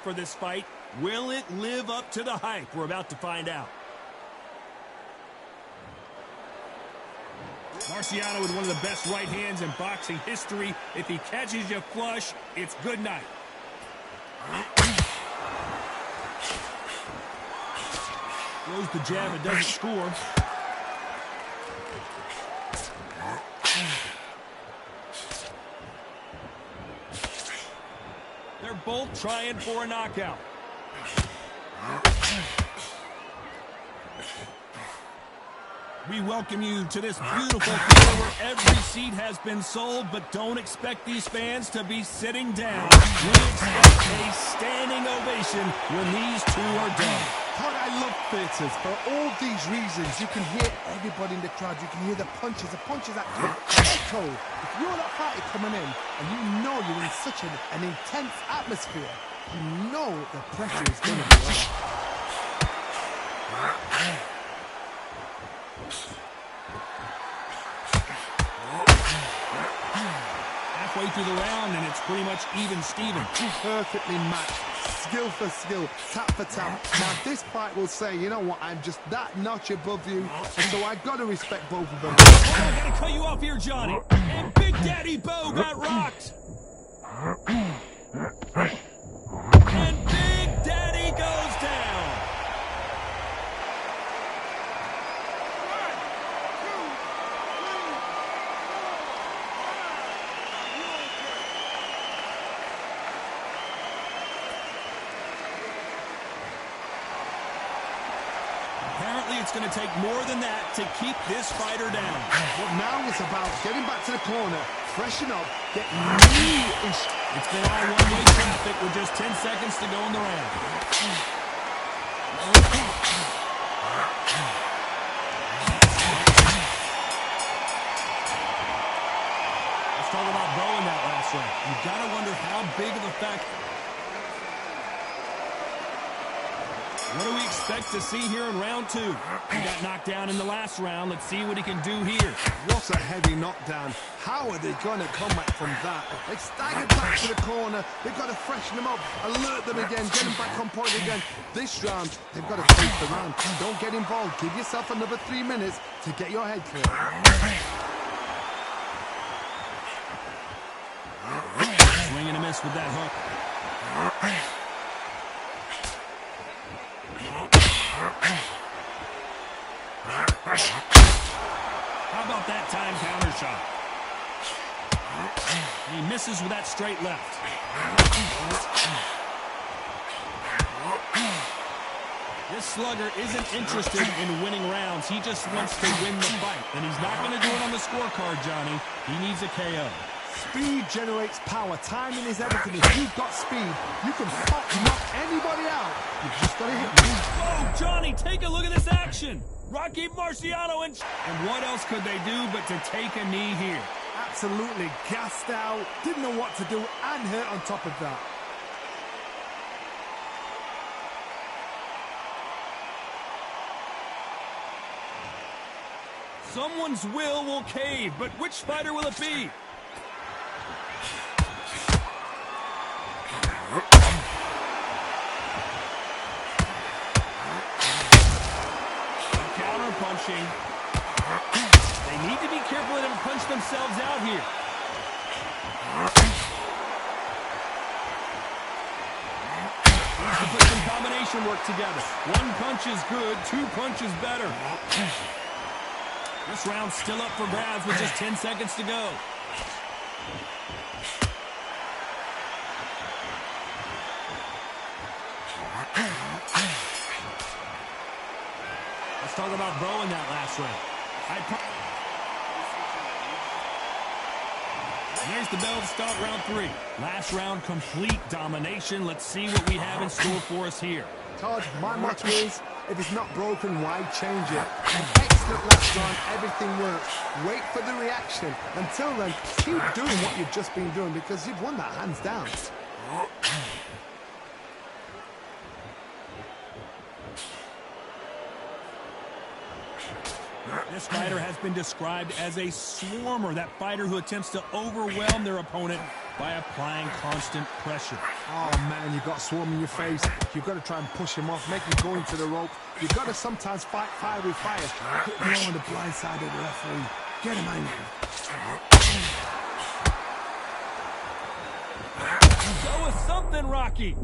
For this fight, will it live up to the hype? We're about to find out. Marciano with one of the best right hands in boxing history. If he catches you flush, it's good night. Throws the jab and doesn't score. They're both trying for a knockout. We welcome you to this beautiful theater where every seat has been sold, but don't expect these fans to be sitting down. We expect a standing ovation when these two are done. Todd, I love theatres for all these reasons. You can hear everybody in the crowd. You can hear the punches that echo. If you're that party coming in and you know you're in such an intense atmosphere, you know the pressure is going to be on. Halfway through the round, and it's pretty much even Steven. Perfectly matched, skill for skill, tap for tap. Now this fight will say, you know what, I'm just that notch above you, and so I've got to respect both of them. Oh, I gotta cut you off here, Johnny. And Big Daddy Bo got rocked. And Big Daddy goes down. Apparently, it's going to take more than that to keep this fighter down. But now it's about getting back to the corner, freshen up, get new. It's been all one-way traffic with just 10 seconds to go in the round. Let's talk about Bo in that last round. You've got to wonder how big of a factor. What do we expect to see here in round two? He got knocked down in the last round. Let's see what he can do here. What a heavy knockdown. How are they going to come back from that? They staggered back to the corner. They've got to freshen them up, alert them again, get them back on point again. This round, they've got to take the round. Don't get involved. Give yourself another 3 minutes to get your head clear. Swing and a miss with that hook. How about that time counter shot? He misses with that straight left. This slugger isn't interested in winning rounds. He just wants to win the fight. And he's not going to do it on the scorecard, Johnny. He needs a KO. Speed generates power. Timing is everything. If you've got speed, you can knock anybody out. You've just got to hit me. Oh, Johnny, take a look at this action. Rocky Marciano and what else could they do but to take a knee here? Absolutely gassed out. Didn't know what to do and hurt on top of that. Someone's will cave, but which fighter will it be? Punching. They need to be careful they don't punch themselves out here. Needs to put some combination work together. One punch is good, 2 punches better. This round's still up for grabs with just 10 seconds to go. Let's talk about Bo in that last round. And there's the bell to start round 3. Last round, complete domination. Let's see what we have in store for us here. Todd, my motto is, if it's not broken, why change it? An excellent last round, everything works. Wait for the reaction. Until then, keep doing what you've just been doing because you've won that hands down. This fighter has been described as a swarmer, that fighter who attempts to overwhelm their opponent by applying constant pressure. Oh man, you got swarm in your face. You've got to try and push him off, make him go into the rope. You've got to sometimes fight fire with fire. Put him on the blind side of the referee. Get him angry. Show us something, Rocky.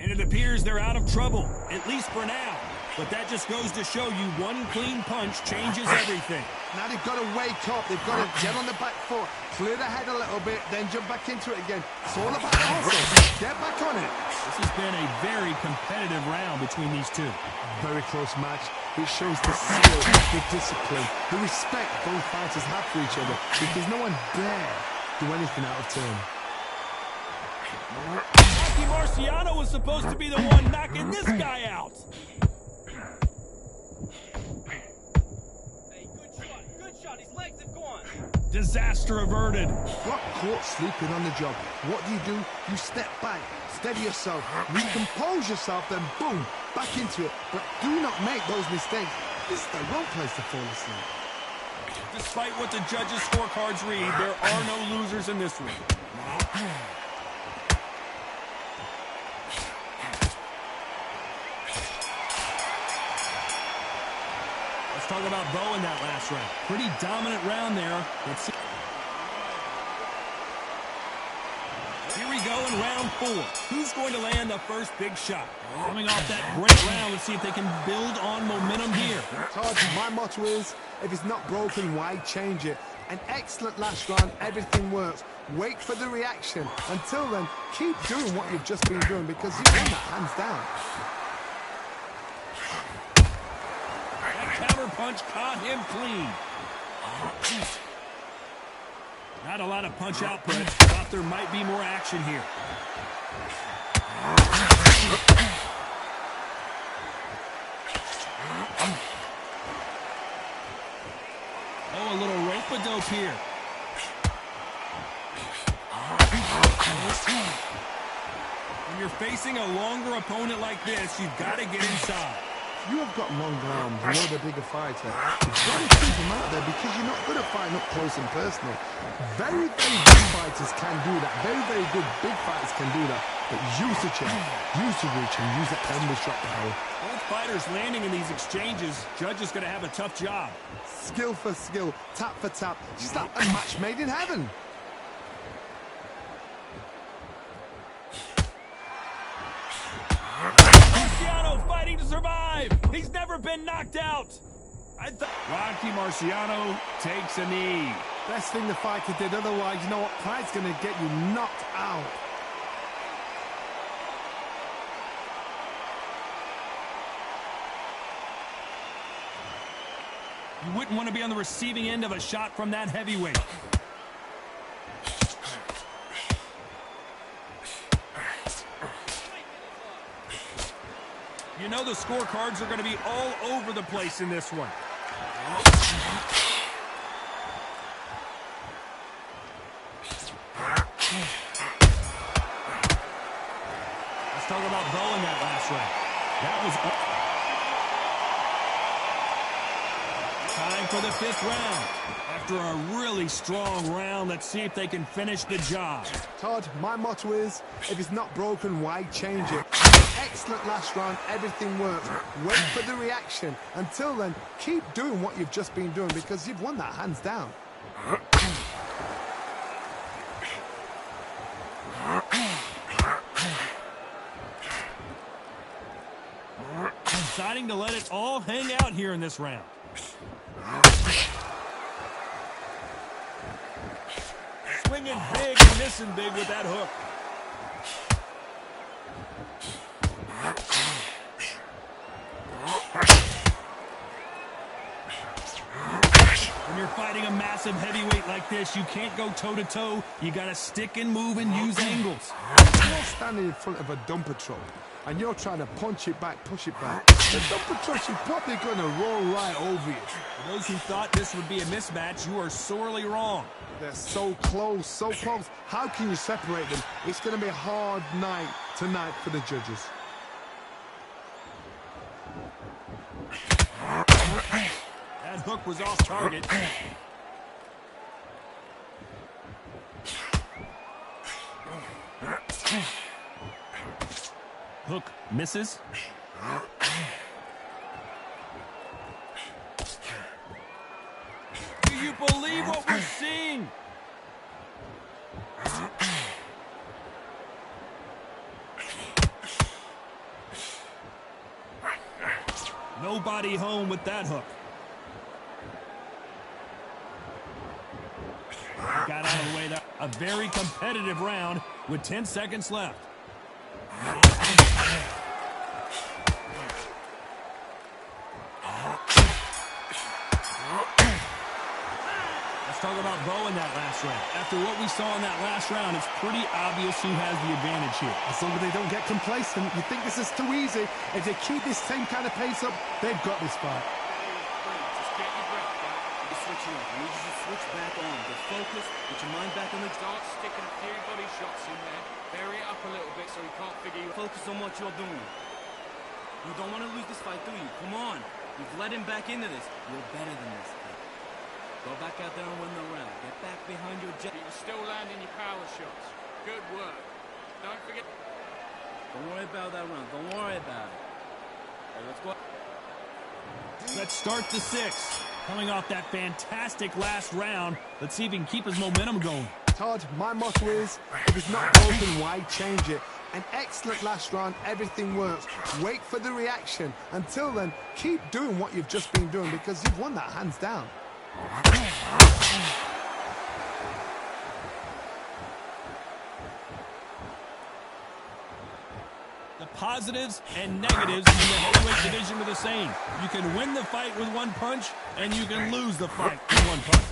And it appears they're out of trouble, at least for now. But that just goes to show you one clean punch changes everything. Now they've got to wake up. They've got to get on the back foot, clear the head a little bit, then jump back into it again. It's all about hustle. Get back on it. This has been a very competitive round between these two. Very close match. It shows the skill, the discipline, the respect both fighters have for each other, because no one dare do anything out of turn. Rocky Marciano was supposed to be the one knocking this guy out. Hey, good shot. His legs have gone. Disaster averted. Got caught sleeping on the job. What do? You step back, steady yourself, recompose yourself, then boom, back into it. But do not make those mistakes. This is the wrong place to fall asleep. Despite what the judges' scorecards read, there are no losers in this one. Let's talk about Bo in that last round. Pretty dominant round there. Let's see. Here we go in round 4. Who's going to land the first big shot? Coming off that great round, let's see if they can build on momentum here. Todd, my motto is, if it's not broken, why change it? An excellent last round, everything works. Wait for the reaction. Until then, keep doing what you've just been doing, because you've won that hands down. That counter punch caught him clean. Not a lot of punch output. Thought there might be more action here. Oh, a little rope-a-dope here. When you're facing a longer opponent like this, you've got to get inside. You have got long arms, you're the bigger fighter. You've got to keep them out there because you're not good at fighting up close and personal. Very, very good fighters can do that. Very, very good big fighters can do that. But use the chin, use the reach, and use that elbow shot power. Both fighters landing in these exchanges. Judge is going to have a tough job. Skill for skill, tap for tap. Just like a match made in heaven. Marciano fighting to survive. He's never been knocked out. Rocky Marciano takes a knee. Best thing the fighter did, otherwise, you know what? Pride's going to get you knocked out. You wouldn't want to be on the receiving end of a shot from that heavyweight. You know the scorecards are going to be all over the place in this one. Let's talk about Bo in that last round. That was time for the 5th round. After a really strong round, let's see if they can finish the job. Todd, my motto is, if it's not broken, why change it? Excellent last round, everything works. Wait for the reaction. Until then, keep doing what you've just been doing because you've won that hands down. Deciding to let it all hang out here in this round. Swinging big and missing big with that hook. When you're fighting a massive heavyweight like this, you can't go toe-to-toe. You got to stick and move and use angles. You're standing in front of a dumper truck and you're trying to punch it back, push it back. The dumper truck is probably going to roll right over you. For those who thought this would be a mismatch, you are sorely wrong. They're so close, so close. How can you separate them? It's going to be a hard night tonight for the judges. That hook hook was off target. Hook misses. Do you believe what we're seeing? Nobody home with that hook. Got out of the way. A very competitive round with 10 seconds left. Let's talk about Bo in that last round. After what we saw in that last round, it's pretty obvious who has the advantage here. As long as they don't get complacent, you think this is too easy. If they keep this same kind of pace up, they've got this fight. Just get your breath back. You're switching off. I need you to switch back on. Get focused. Get your mind back on the... Start sticking a few body shots in there. Bury it up a little bit so he can't figure you out. Focus on what you're doing. You don't want to lose this fight, do you? Come on. You've led him back into this. You're better than this. Go back out there and win the round. Get back behind your jet. You're still landing your power shots. Good work. Don't forget... Don't worry about that round. Don't worry about it. Okay, let's go. Let's start the 6th. Coming off that fantastic last round, let's see if he can keep his momentum going. Todd, my motto is, if it's not broken, why change it? An excellent last round, everything works. Wait for the reaction. Until then, keep doing what you've just been doing because you've won that hands down. The positives and negatives in the heavyweight division are the same. You can win the fight with one punch, and you can lose the fight with one punch.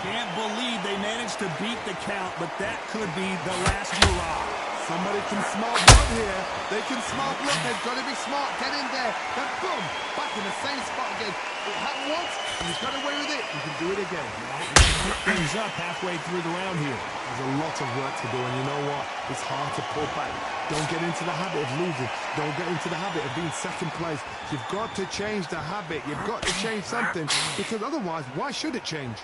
Can't believe they managed to beat the count, but that could be the last hurrah. Somebody can smell blood here. They can smell blood. They've got to be smart. Get in there. Then boom, back in the same spot again. It happened once, and he's got away with it. He can do it again. Things up halfway through the round here. There's a lot of work to do, and you know what? It's hard to pull back. Don't get into the habit of losing. Don't get into the habit of being second place. You've got to change the habit. You've got to change something, because otherwise, why should it change?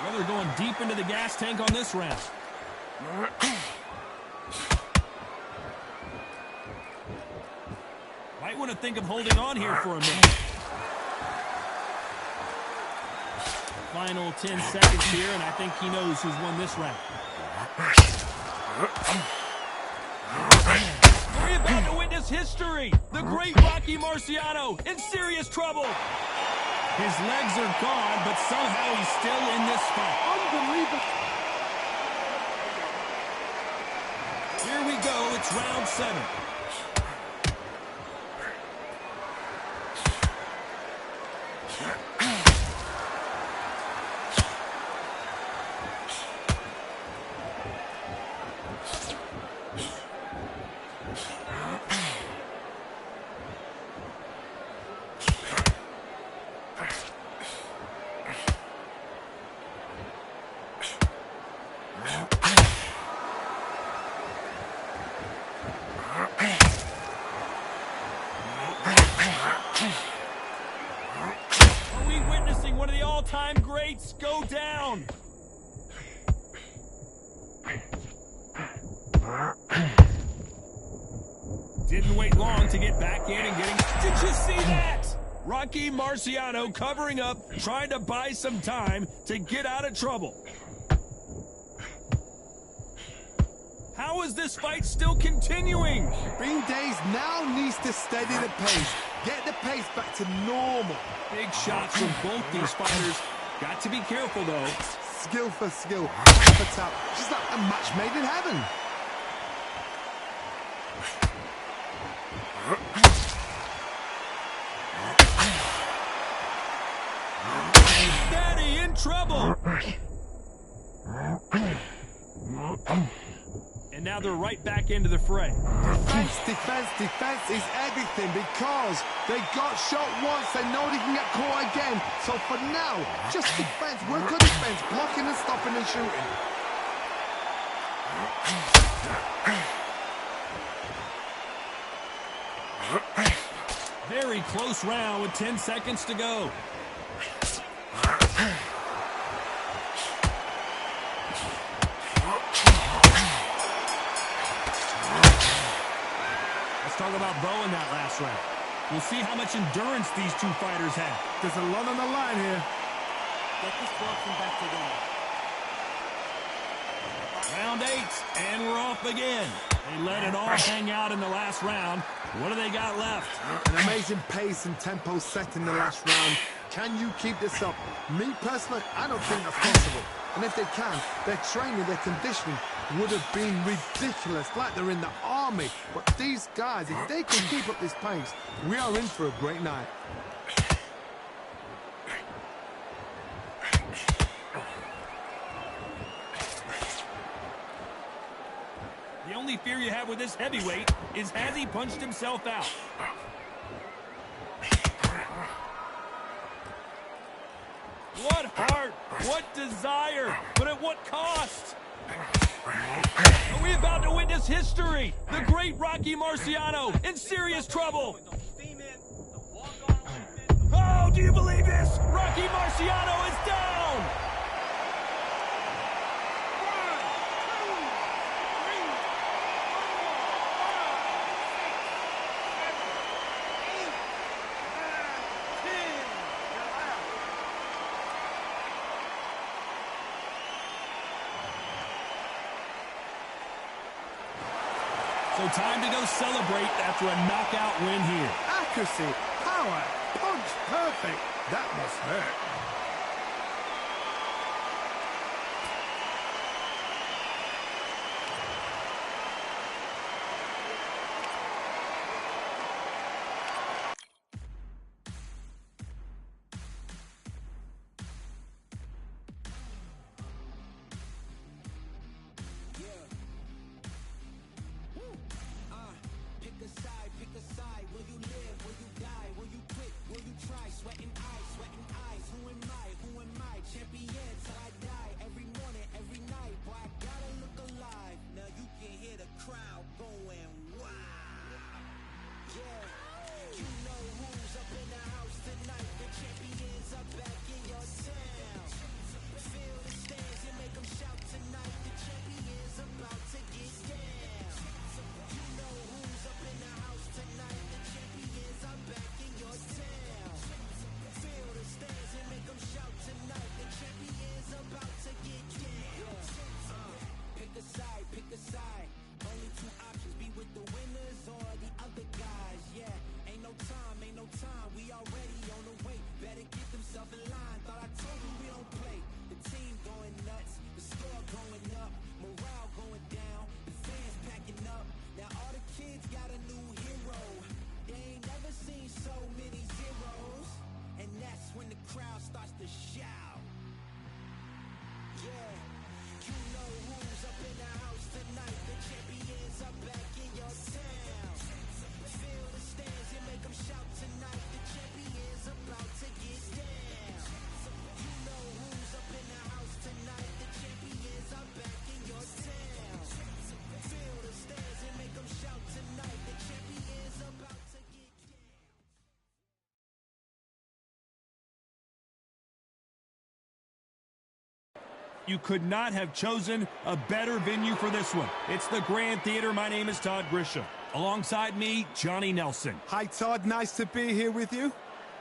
Well, they're going deep into the gas tank on this round. Might want to think of holding on here for a minute. Final 10 seconds here, and I think he knows who's won this round. We're about to witness history. The great Rocky Marciano in serious trouble. His legs are gone, but somehow he's still in this fight. Unbelievable. Here we go. It's round 7. Are we witnessing one of the all-time greats go down? Didn't wait long to get back in and getting... Did you see that? Rocky Marciano covering up, trying to buy some time to get out of trouble. How is this fight still continuing? Bean Days now needs to steady the pace. Get the pace back to normal. Big shots from both these fighters. Got to be careful, though. Skill for skill, tap for tap. Just like a match made in heaven. trouble. And now they're right back into the fray. Defense is everything because they got shot once. They know they can get caught again. So for now, just defense. Work on defense. Blocking and stopping and shooting. Very close round with 10 seconds to go. Let's talk about Bo in that last round. We'll see how much endurance these two fighters have. There's a lot on the line here. Get this boxing back together. Round 8, and we're off again. They let it all hang out in the last round. What do they got left? An amazing pace and tempo set in the last round. Can you keep this up? Me personally, I don't think that's possible. And if they can, their training, their conditioning would have been ridiculous, like they're in the army. But these guys, if they can keep up this pace, we are in for a great night. The only fear you have with this heavyweight is has he punched himself out? What heart, what desire, but at what cost? Are we about to witness history? The great Rocky Marciano in serious trouble. Oh, do you believe this? Rocky Marciano is down. So time to go celebrate after a knockout win here. Accuracy, power, punch, perfect. That must hurt. Pick a side. Will you live? Will you die? Will you quit? Will you try? Sweating eyes. Who am I? Champion till I die. Every morning, every night. Boy, I gotta look alive. Now you can hear the crowd going wow. Yeah, you know who's up in the house tonight. The champions are back in your town. Feel the stands and make them shout tonight. The champions about to get down. You know who's up in the house tonight. The champions are back in your town. Feel the stands and make them shout tonight. The champions about to get down. Pick a side. Only two options, be with the winners or the other guys. Yeah, ain't no time. We already on the way. Better get themselves in line. Thought I told you we don't play. The team going nuts, the score going up, morale going down, the fans packing up. Now all the kids got a new hero. They ain't never seen so many zeros. And that's when the crowd starts to shout. Yeah, you know who's up in the house tonight. The champions are back in your town. Feel the stands and make them shout tonight. The champions about to get down. You know who's up in the house tonight. The champions are back in your town. Feel the stands and make them shout tonight. The champions about to get down. You could not have chosen a better venue for this one. It's the Grand Theater. My name is Todd Grisham. Alongside me, Johnny Nelson. Hi, Todd. Nice to be here with you.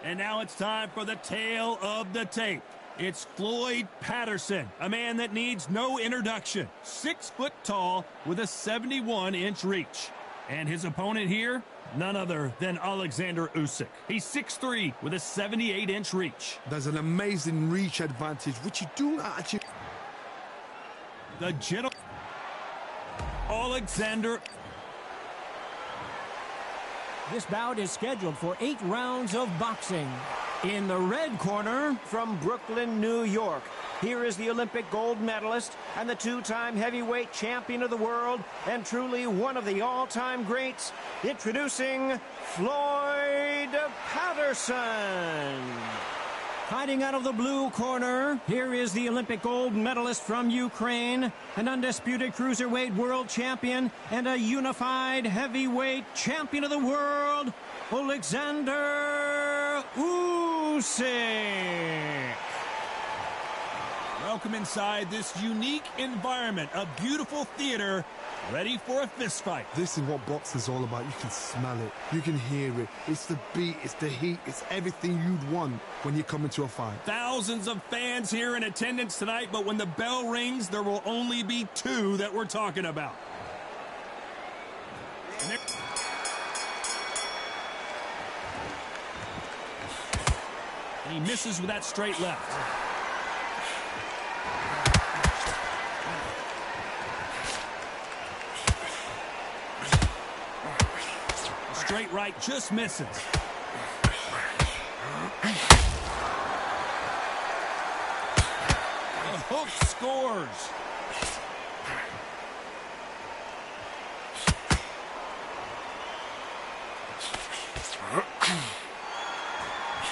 And now it's time for the tale of the tape. It's Floyd Patterson, a man that needs no introduction. 6 foot tall with a 71-inch reach. And his opponent here, none other than Alexander Usyk. He's 6'3" with a 78-inch reach. There's an amazing reach advantage, which you do not actually... The gentle Alexander. This bout is scheduled for 8 rounds of boxing. In the red corner, From Brooklyn, New York, here is the Olympic gold medalist and the two-time heavyweight champion of the world and truly one of the all-time greats, introducing Floyd Patterson. fighting out of the blue corner, here is the Olympic gold medalist from Ukraine, an undisputed cruiserweight world champion, and a unified heavyweight champion of the world, Alexander Usyk. Welcome inside this unique environment, a beautiful theater, ready for a fist fight. This is what boxing's all about. You can smell it. You can hear it. It's the beat. It's the heat. It's everything you'd want when you come into a fight. Thousands of fans here in attendance tonight, but when the bell rings, there will only be two that we're talking about. And he misses with that straight left. Straight right just misses. The hook scores.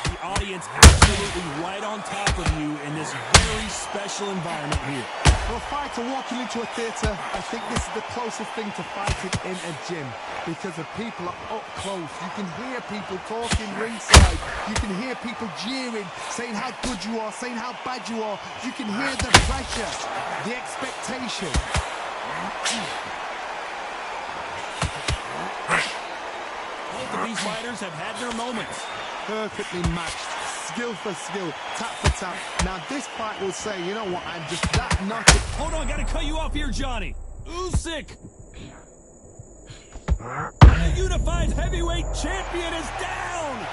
The audience absolutely right on top of you in this very special environment here. For a fighter walking into a theatre, I think this is the closest thing to fighting in a gym because the people are up close. You can hear people talking ringside. You can hear people jeering, saying how good you are, saying how bad you are. You can hear the pressure, the expectation. Both of these fighters have had their moments. Perfectly matched, skill for skill, tap for tap. Now this fight will say, you know what, I'm just that nutty. Hold on, gotta cut you off here, Johnny. Usyk, the unified heavyweight champion, is down.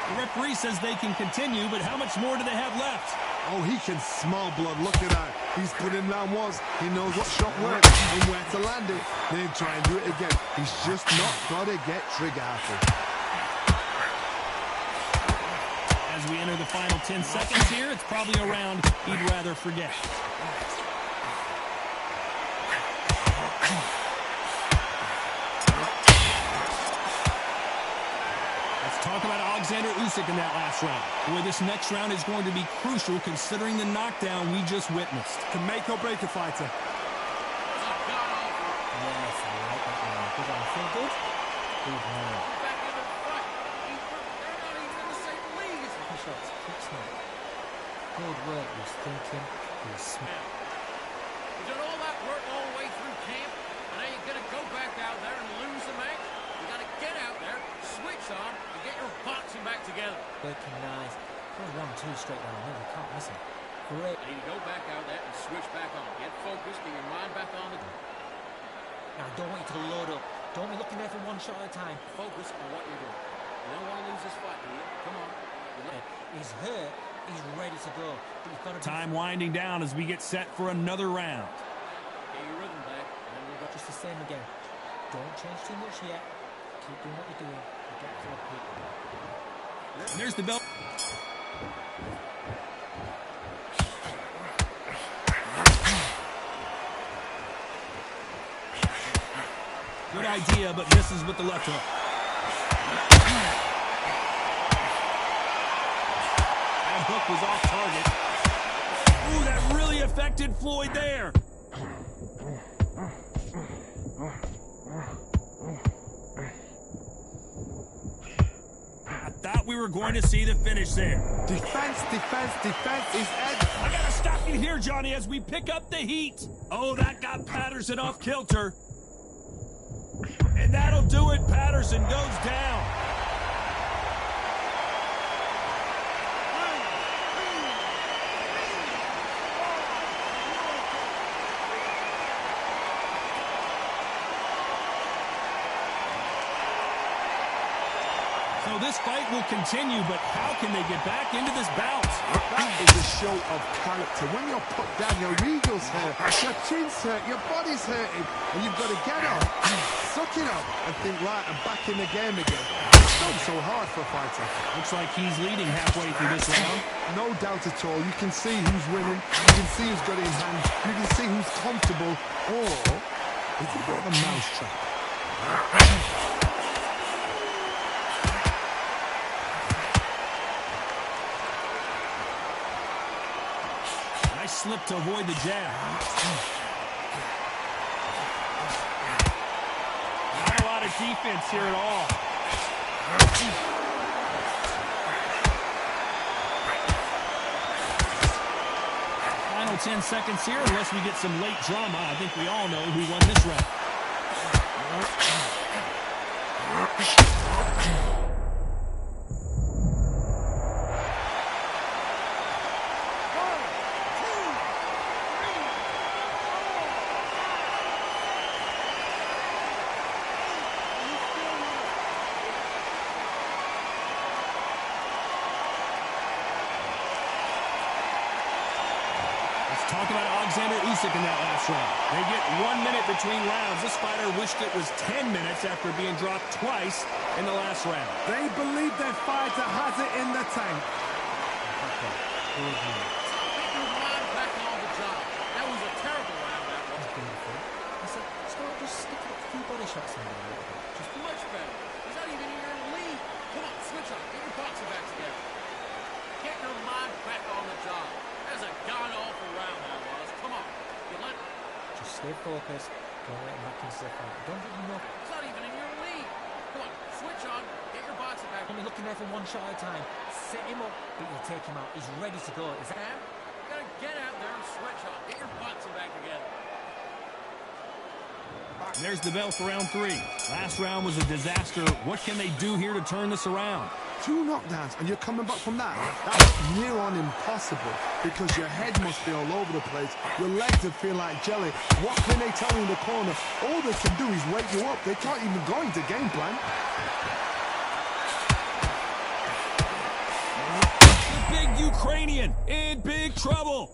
The referee says they can continue, but how much more do they have left? Oh, he can smell blood. Look at that. He's put in round ones. He knows what shot works and where to land it. Then try and do it again. He's just not got to get trigger happy. As we enter the final 10 seconds here, it's probably a round he'd rather forget. Talk about Alexander Usyk in that last round. Boy, this next round is going to be crucial considering the knockdown we just witnessed. Can make or break a fighter. Yes, I like that one. Good one. Feel good? Good man. Back in the fight. They're not even in the same league. Push ups, quick snap. Good work. He was thinking. He was smart. You done all that work all the way through camp, and now you're gonna go back out there and lose the match? You gotta get out there, switch on, and get your boxing back together. Working nice. Got 1-2 straight down the middle. Can't miss him. Great. You need to go back out there and switch back on. Get focused, get your mind back on the... Now, I don't want you to load up. Don't be looking there for one shot at a time. Focus on what you're doing. You don't want to lose this fight, do you? Come on. He's hurt. He's ready to go. But you've got to Time winding down as we get set for another round. Get your rhythm back, and then we'll go... just the same again. Don't change too much yet. Keep doing what you're doing. You get to a peak. And there's the bell. Good idea, but misses with the left hook. That hook was off target. Ooh, that really affected Floyd there. I thought we were going to see the finish there. Defense is edge. I gotta stop you here, Johnny, as we pick up the heat. Oh, that got Patterson off kilter. And that'll do it. Patterson goes down. So this fight will continue, but how can they get back into this bout? That is a show of character. When you're put down, your ego's hurt, your chin's hurt, your body's hurting, and you've got to get up, suck it up, and think, right, I'm back in the game again. It's so hard for a fighter. Looks like he's leading halfway through this round. No doubt at all. You can see who's winning. You can see who's got it in hand. You can see who's comfortable. Or it's a bit of a mousetrap. Nice slip to avoid the jab. Not a lot of defense here at all. Final 10 seconds here, unless we get some late drama. I think we all know who won this round. Talk about Alexander Usyk in that last round. They get 1 minute between rounds. This fighter wished it was 10 minutes after being dropped twice in the last round. They believe their fighter has it in the tank. Get your mind back on the job. That was a terrible round, that was. I said, start just sticking a few body shots in there. Just much better. He's not even in your league. Come on, switch on. Get your boxing back together. Get your mind back on the job. That's a god-awful round that was. Come on. You let it. Just stay focused. Don't let him back into the fight. Don't get him up. He's not even in your league. Come on, switch on. Get your boxing back. Only looking there for one shot at a time. Set him up, but you'll take him out. He's ready to go. Is that... You gotta get out there and switch on. Get your boxing back together. There's the bell for round 3. Last round was a disaster. What can they do here to turn this around? 2 knockdowns, and you're coming back from that. That's near on impossible, because your head must be all over the place. Your legs will feel like jelly. What can they tell you in the corner? All they can do is wake you up. They can't even go into game plan. The big Ukrainian in big trouble.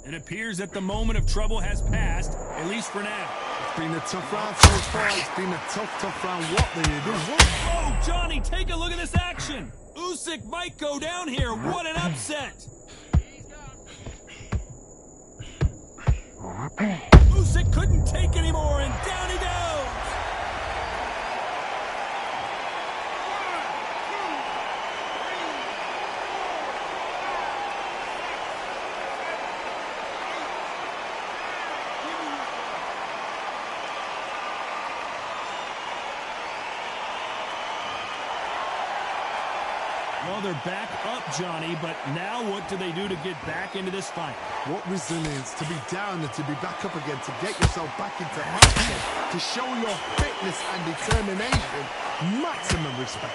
It appears that the moment of trouble has passed, at least for now. It's been a tough round so far. It's been a tough round. What do you do? Oh, Johnny, take a look at this action. Usyk might go down here. What an upset. Usyk couldn't take anymore, and down he goes. Well, they're back up, Johnny, but now what do they do to get back into this fight? What resilience to be down and to be back up again, to get yourself back into action, to show your fitness and determination. Maximum respect.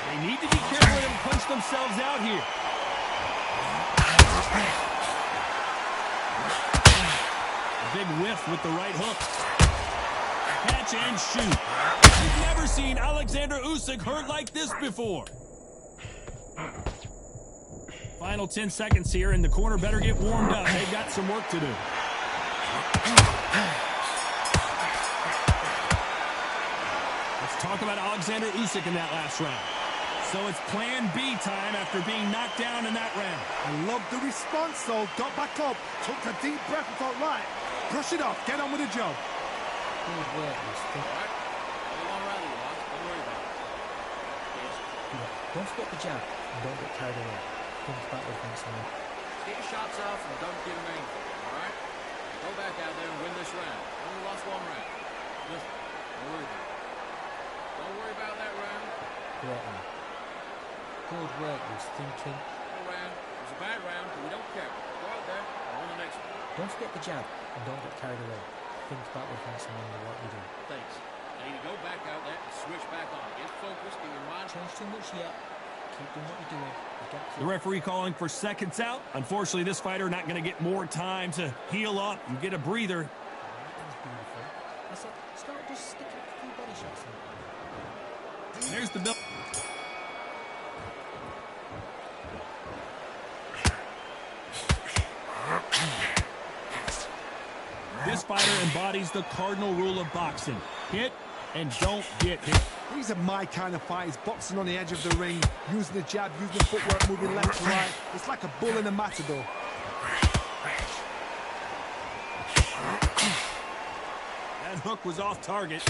They need to be careful and punch themselves out here. Big whiff with the right hook. Catch and shoot. We've never seen Alexander Usyk hurt like this before. Final 10 seconds here, and the corner better get warmed up. They've got some work to do. Let's talk about Alexander Usyk in that last round. So it's plan B time after being knocked down in that round. I love the response, though. Got back up, took a deep breath and thought, right, brush it off, get on with the job. Good work, Usyk. All right? Only one round you lost. Don't worry about it. Yes. Don't forget the jab and don't get carried away. Think back with thanks, man. Get your shots off and don't give them anything. All right? Go back out there and win this round. Only lost one round. Listen, don't worry about it. Don't worry about that round. Great, man. Good work, Usyk. Thinking. No round. It was a bad round, but we don't care. Go out there and win the next one. Don't forget the jab and don't get carried away. Think back with thanks, man, what you do. Thanks. Hey, to go back out there and switch back on. Get focused, get your mind. Change too much yet. Keep doing what you're doing. You get The referee calling for seconds out. Unfortunately, this fighter not going to get more time to heal up and get a breather. That was beautiful. I said, start just sticking a few body shots in. And there's the bill. This fighter embodies the cardinal rule of boxing. Hit and don't get hit. These are my kind of fighters, boxing on the edge of the ring, using the jab, using the footwork, moving left to right. It's like a bull in a matador. That hook was off target.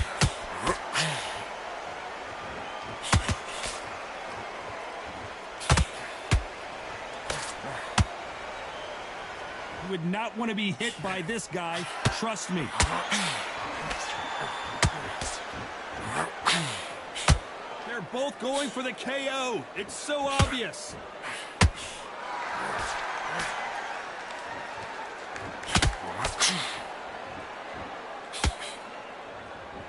You would not want to be hit by this guy. Trust me. They're both going for the KO. It's so obvious.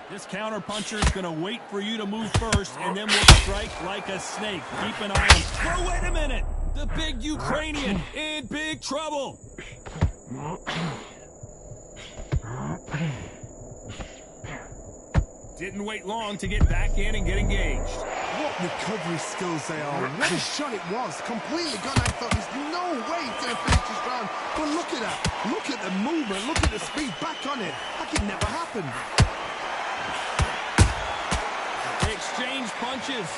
This counter-puncher is going to wait for you to move first, and then will strike like a snake. Keep an eye on... Oh, wait a minute! The big Ukrainian in big trouble! Didn't wait long to get back in and get engaged. What recovery skills they are. What a shot it was. Completely gone. I thought there's no way he's going to finish this round. But look at that. Look at the movement. Look at the speed. Back on it. Like it never happened. They exchange punches.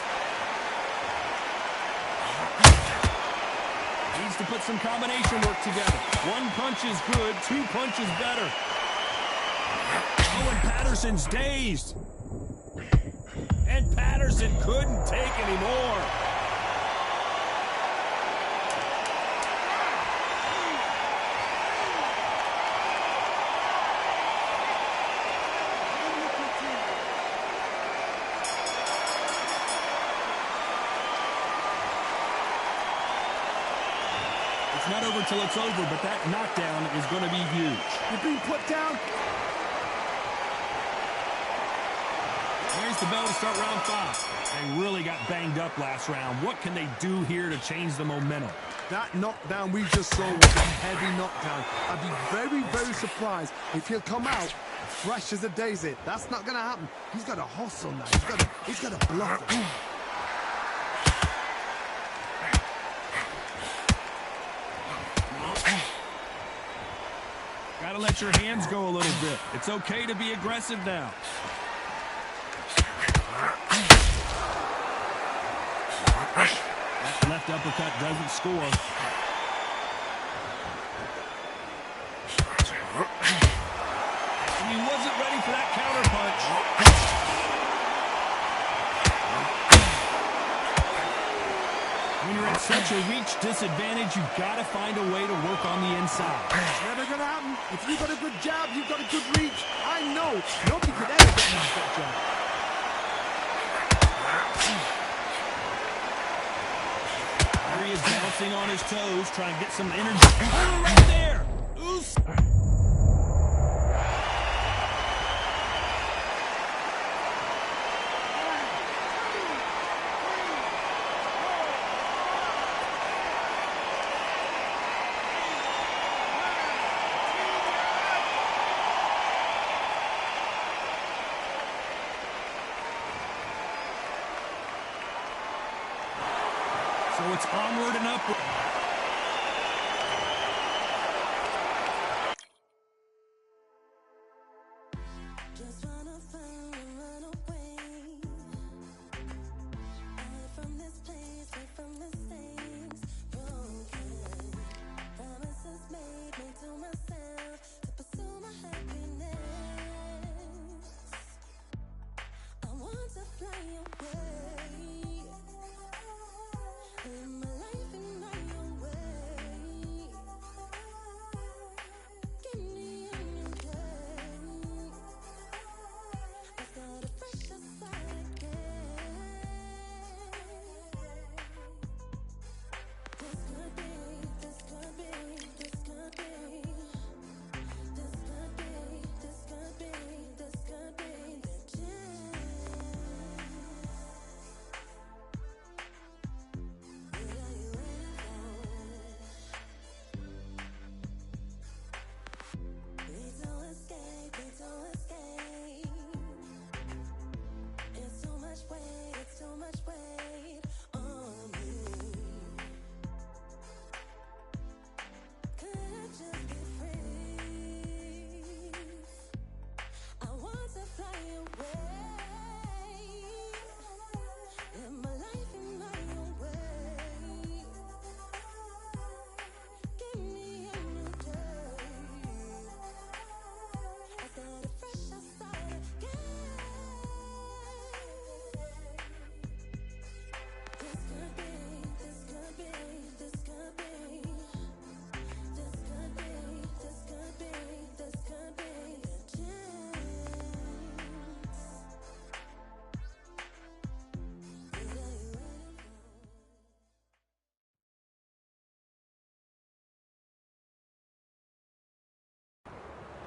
Needs to put some combination work together. One punch is good, two punches better. Oh, and Patterson's dazed. And Patterson couldn't take any more. It's not over till it's over, but that knockdown is going to be huge. You're being put down. There's the bell to start round 5. They really got banged up last round. What can they do here to change the momentum? That knockdown we just saw was a heavy knockdown. I'd be very, very surprised if he'll come out fresh as a daisy. That's not going to happen. He's got to hustle now. He's got to bluff it. Got to let your hands go a little bit. It's okay to be aggressive now. That left uppercut doesn't score. And he wasn't ready for that counter punch. When you're at such a reach disadvantage, you've got to find a way to work on the inside. It's never going to happen. If you've got a good jab, you've got a good reach. I know nobody could ever get me that jab. There he is bouncing on his toes, trying to get some energy. Oh, right there! Oof. So it's onward and upward. Just wanna find and run away. Away from this place, away from the things broken. Promises made me to myself to pursue my happiness. I want to fly away. Live my life in my own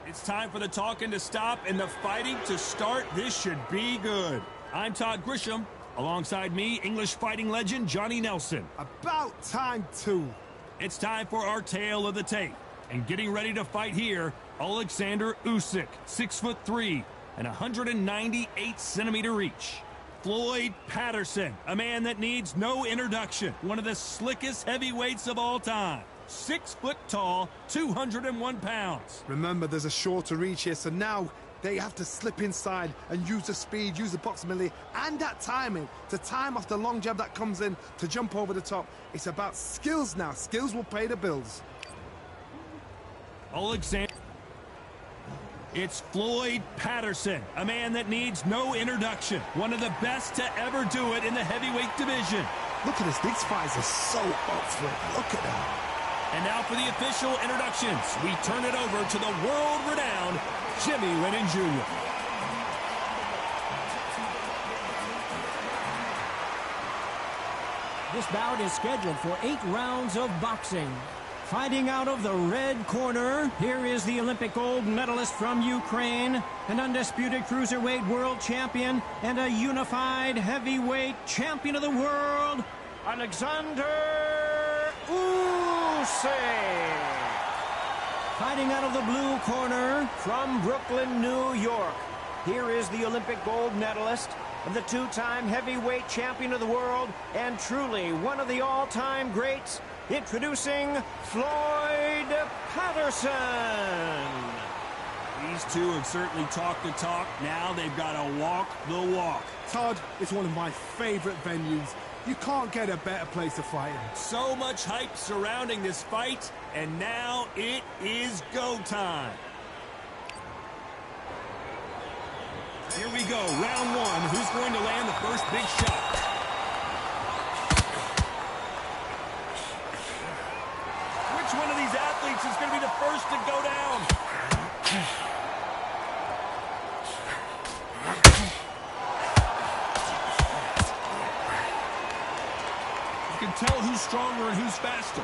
It's time for the talking to stop and the fighting to start. This should be good. I'm Todd Grisham. Alongside me, English fighting legend Johnny Nelson. About time, too. It's time for our tale of the tape. And getting ready to fight here, Alexander Usyk, 6'3" and 198-centimeter reach. Floyd Patterson, a man that needs no introduction. One of the slickest heavyweights of all time. 6 foot tall, 201 pounds. Remember, there's a shorter reach here, so now they have to slip inside and use the speed, use the proximity, and that timing to time off the long jab that comes in to jump over the top. It's about skills now. Skills will pay the bills. Alexander. It's Floyd Patterson, a man that needs no introduction. One of the best to ever do it in the heavyweight division. Look at this. These fights are so up for it. Look at that. And now for the official introductions, we turn it over to the world-renowned Jimmy Lennon Jr. This bout is scheduled for 8 rounds of boxing. Fighting out of the red corner, here is the Olympic gold medalist from Ukraine, an undisputed cruiserweight world champion, and a unified heavyweight champion of the world, Alexander Usyk. Fighting out of the blue corner, From Brooklyn, New York, here is the Olympic gold medalist and the 2-time heavyweight champion of the world, and truly one of the all-time greats, introducing Floyd Patterson. These two have certainly talked the talk. Now they've got to walk the walk. Todd, it's one of my favorite venues. You can't get a better place to fight in. So much hype surrounding this fight, and now it is go time. Here we go, round one. Who's going to land the first big shot? Which one of these athletes is going to be the first to go down? You can tell who's stronger and who's faster.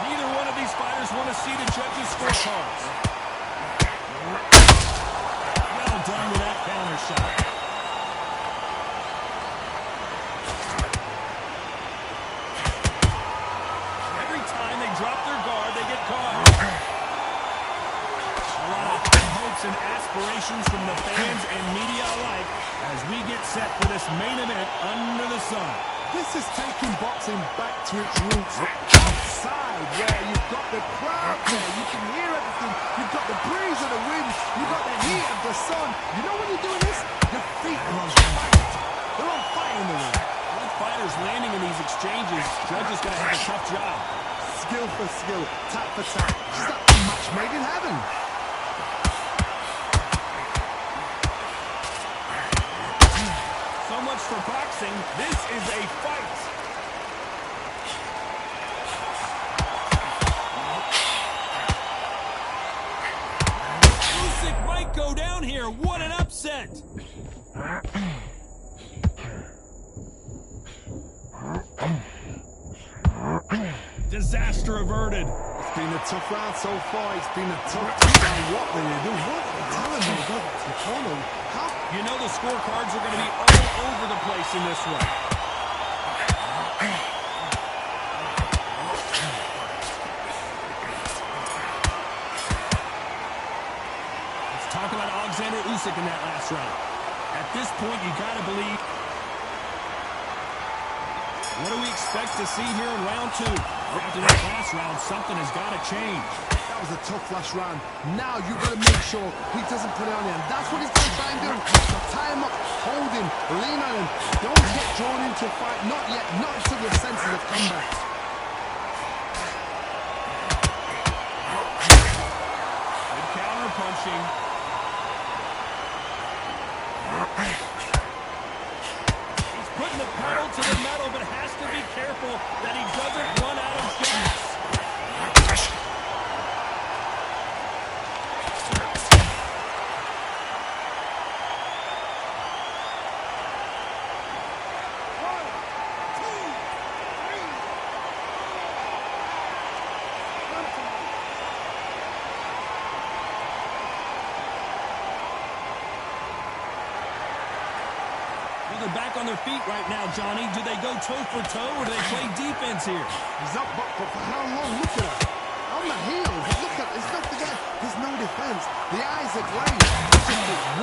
Neither one of these fighters want to see the judges' scorecards. Well done with that counter shot. Every time they drop their guard, they get caught. A lot of high hopes and aspirations from the fans and media alike as we get set for this main event under the sun. This is taking boxing back to its roots. Outside, where you've got the crowd there, you can hear everything. You've got the breeze of the wind. You've got the heat of the sun. You know when you're doing this? Your feet are on fire. They're on fire in the ring. Both fighters landing in these exchanges. Judge is going to have a tough job. Skill for skill, tap for tap. It's like a match made in heaven. So much for boxing. This is a fight. Usyk might go down here. What an upset. Disaster averted. It's been a tough round so far. It's been a tough round. What will you do? What are they telling me? How? You know the scorecards are going to be all over the place in this one. Let's talk about Alexander Usyk in that last round. At this point, you got to believe. What do we expect to see here in round two? After that last round, something has got to change. That was a tough last round. Now you've got to make sure he doesn't put it on him. That's what he's going to try and do. So tie him up, hold him, lean on him. Don't get drawn into a fight. Not yet. Not until your senses have come back. Good counter punching. He's putting the pedal to the metal, but has to be careful that he doesn't run out of gas. they're back on their feet right now, Johnny. Do they go toe for toe or do they play defense here? He's up, but for how long? Look at him. On the heels. Look at, there's nothing there. There's no defense. The eyes are glazed. Just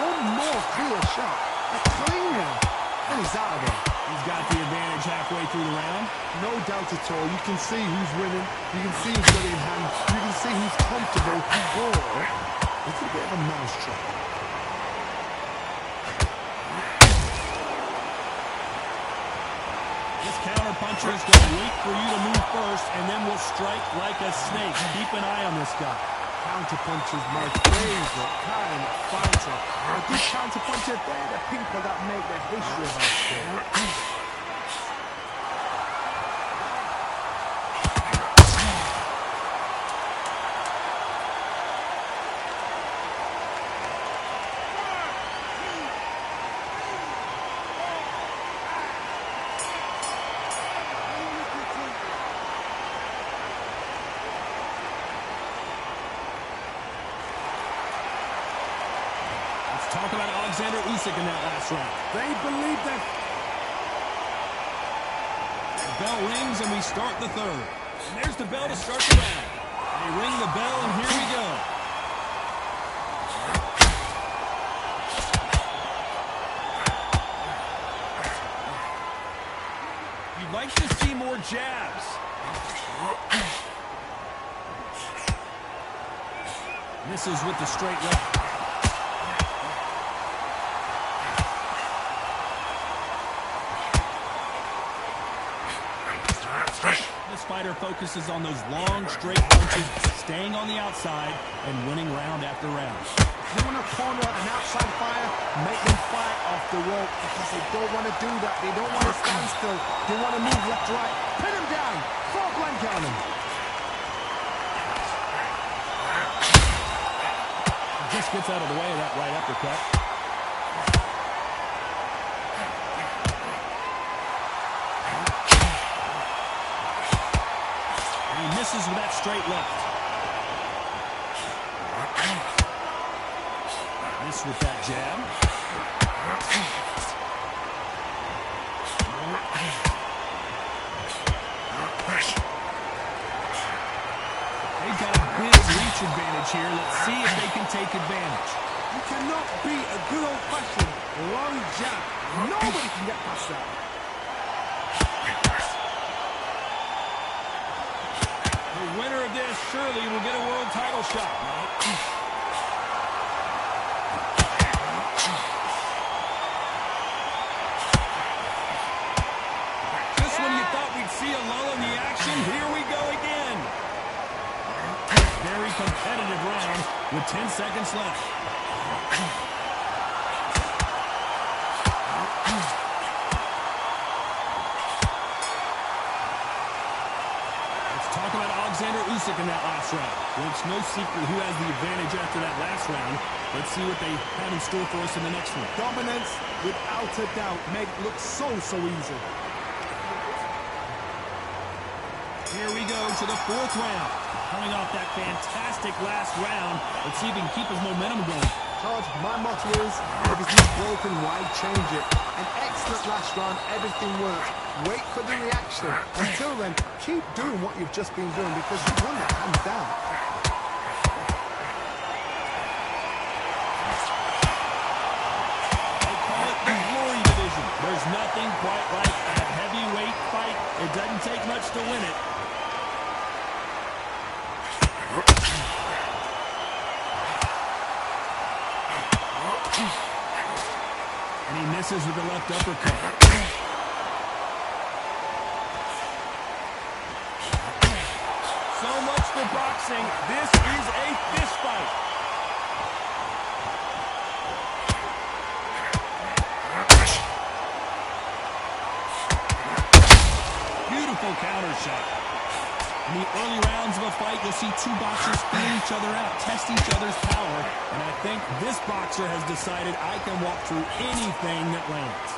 one more clear shot. A cleaner. And he's out of there. He's got the advantage halfway through the round. No doubt at all. You can see who's winning. You can see who's got it in hand. You can see who's comfortable. Or it's a bit of a mousetrap. This counter puncher is going to wait for you to move first, and then will strike like a snake. Keep an eye on this guy. Counter punches, my favorite kind of fighter. A good counter puncher, they're the people that make the history of our sport. Talk about Alexander Usyk in that last round. They believe that. The bell rings and we start the third. And there's the bell to start the round. They ring the bell and here we go. You'd like to see more jabs. Misses with the straight left. This fighter focuses on those long, straight punches, staying on the outside and winning round after round. If you want to corner an outside fighter, make them fight off the rope because they don't want to do that. They don't want to stand still. They want to move left to right. Pin him down. Throw a blank on him. Just gets out of the way of that right uppercut. Misses with that straight left. Miss with that jab. They've got a big reach advantage here. Let's see if they can take advantage. You cannot beat a good old-fashioned long jab. Nobody can get past that. The winner of this surely will get a world title shot. Just when you thought we'd see a lull in the action, here we go again. Very competitive round with 10 seconds left. Talk about Alexander Usyk in that last round. Well, it's no secret who has the advantage after that last round. Let's see what they have in store for us in the next one. Dominance, without a doubt, make it look so easy. Here we go to the fourth round. Coming off that fantastic last round, let's see if he can keep his momentum going. Todd, my motto is, if it's not broken, why change it? An excellent last round, everything worked. Wait for the reaction. Until then, keep doing what you've just been doing because you won it hands down. They call it the glory division. There's nothing quite like a heavyweight fight. It doesn't take much to win it. And he misses with the left uppercut. So much for boxing. This is a fist fight. Beautiful counter shot. In the early rounds of a fight, you'll see two boxers feel each other out, test each other's power, and I think this boxer has decided I can walk through anything that lands.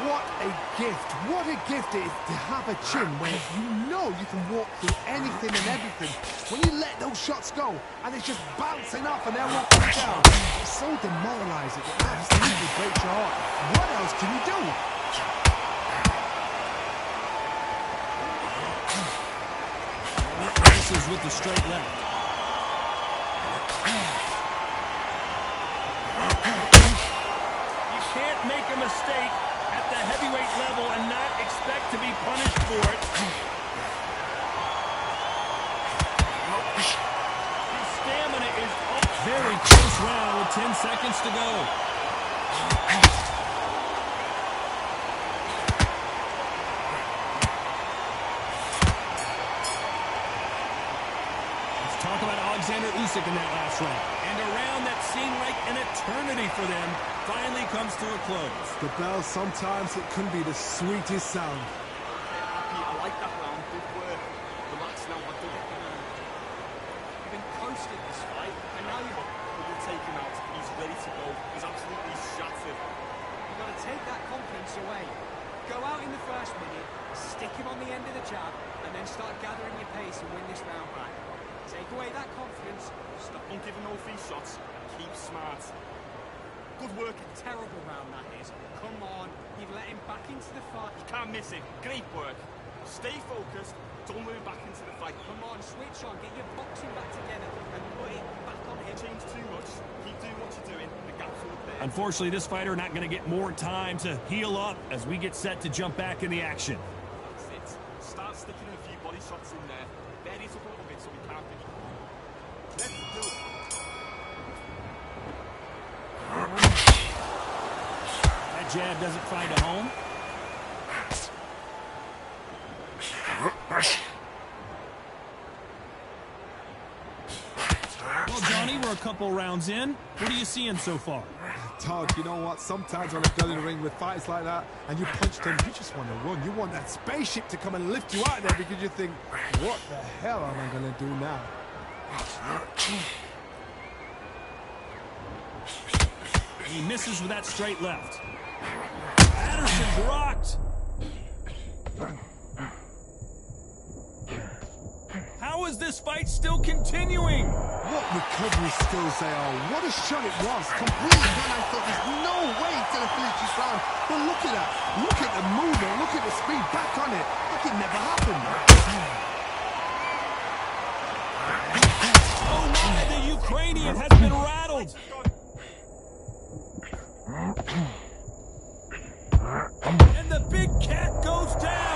What a gift. What a gift it is to have a chin where you know you can walk through anything and everything. When you let those shots go and it's just bouncing off and they're walking down, it's so demoralizing. It absolutely breaks your heart. What else can you do? Misses with the straight left. You can't make a mistake at the heavyweight level and not expect to be punished for it. His stamina is very close round with 10 seconds to go. Talk about Alexander Usyk in that last round. And a round that seemed like an eternity for them finally comes to a close. The bell, sometimes it can be the sweetest sound. Happy, I like that round. Good work. Relax now, but don't get behind. You've been coasting this fight, and now you'll take him out. He's ready to go. He's absolutely shattered. You've got to take that confidence away. Go out in the first minute, stick him on the end of the jab, and then start gathering your pace and win this round back. Take away that confidence. Stop on giving no free shots. Keep smart. Good work. Terrible round that is. Come on, you've let him back into the fight. You can't miss it. Great work. Stay focused. Don't move back into the fight. Come on, switch on. Get your boxing back together and put it back on him. Change too much. Keep doing what you're doing. The gaps are up there. Unfortunately, this fighter not going to get more time to heal up as we get set to jump back in the action. That's it. Start sticking a few body shots in there. Bury it up a little bit so we can't finish. Let's do it. That jab doesn't find a home. Well, Johnny, we're a couple rounds in. What are you seeing so far? Todd, you know what? Sometimes when I go in the ring with fights like that and you punch them, you just want to run. You want that spaceship to come and lift you out of there because you think, what the hell am I going to do now? He misses with that straight left. Patterson's rocked. How is this fight still continuing? What recovery skills they are. What a shot it was. Completely done. I thought there's no way it's going to finish this round. But look at that. Look at the movement. Look at the speed. Back on it. Like it never happened. Oh my, the Ukrainian has been rattled. And the big cat goes down.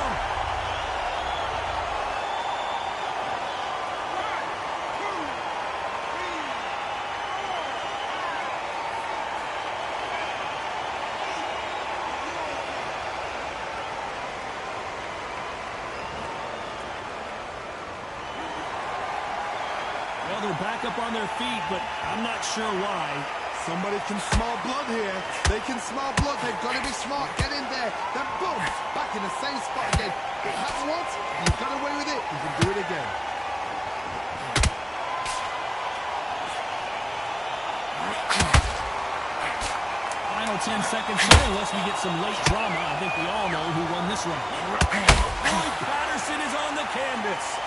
Well, they're back up on their feet, but I'm not sure why. Somebody can smell blood here. They can smell blood. They've got to be smart. Get in there. Then boom, back in the same spot again. If that's once, you got away with it, you can do it again. Final 10 seconds here, unless we get some late drama. I think we all know who won this round. Floyd Patterson is on the canvas.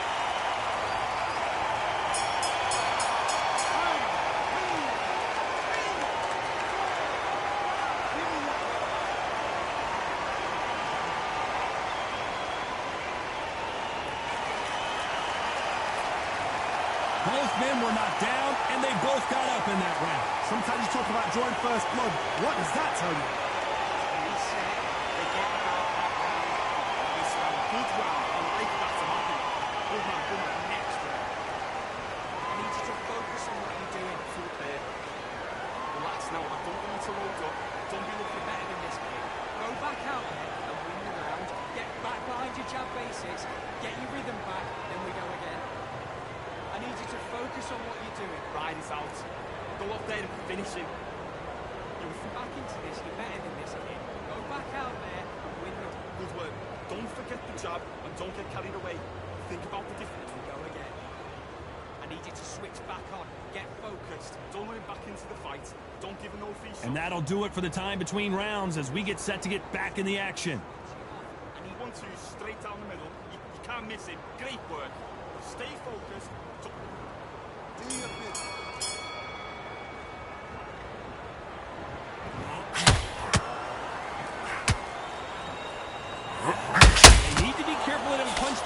Both men were knocked down, and they both got up in that round. Sometimes you talk about drawing first blood. What does that tell you? Good round. I like that to happen. Good man, next round. I need you to focus on what you're doing. Full clear. Relax now. I don't want you to load up. Don't be looking better than this kid. Go back out there and win the round. Get back behind your jab basics. Get your rhythm back. Then we go again. I need you to focus on what you're doing. Ride is out. Go up there and finish him. You're back into this. You're better than this kid. Go back out there and win the... Good work. Don't forget the jab and don't get carried away. Think about the difference. We go again. I need you to switch back on. Get focused. Don't let him back into the fight. Don't give him no free shot. And that'll do it for the time between rounds as we get set to get back in the action. And he wants you straight down the middle. You can't miss him. Great work. Stay focused. Do your bit.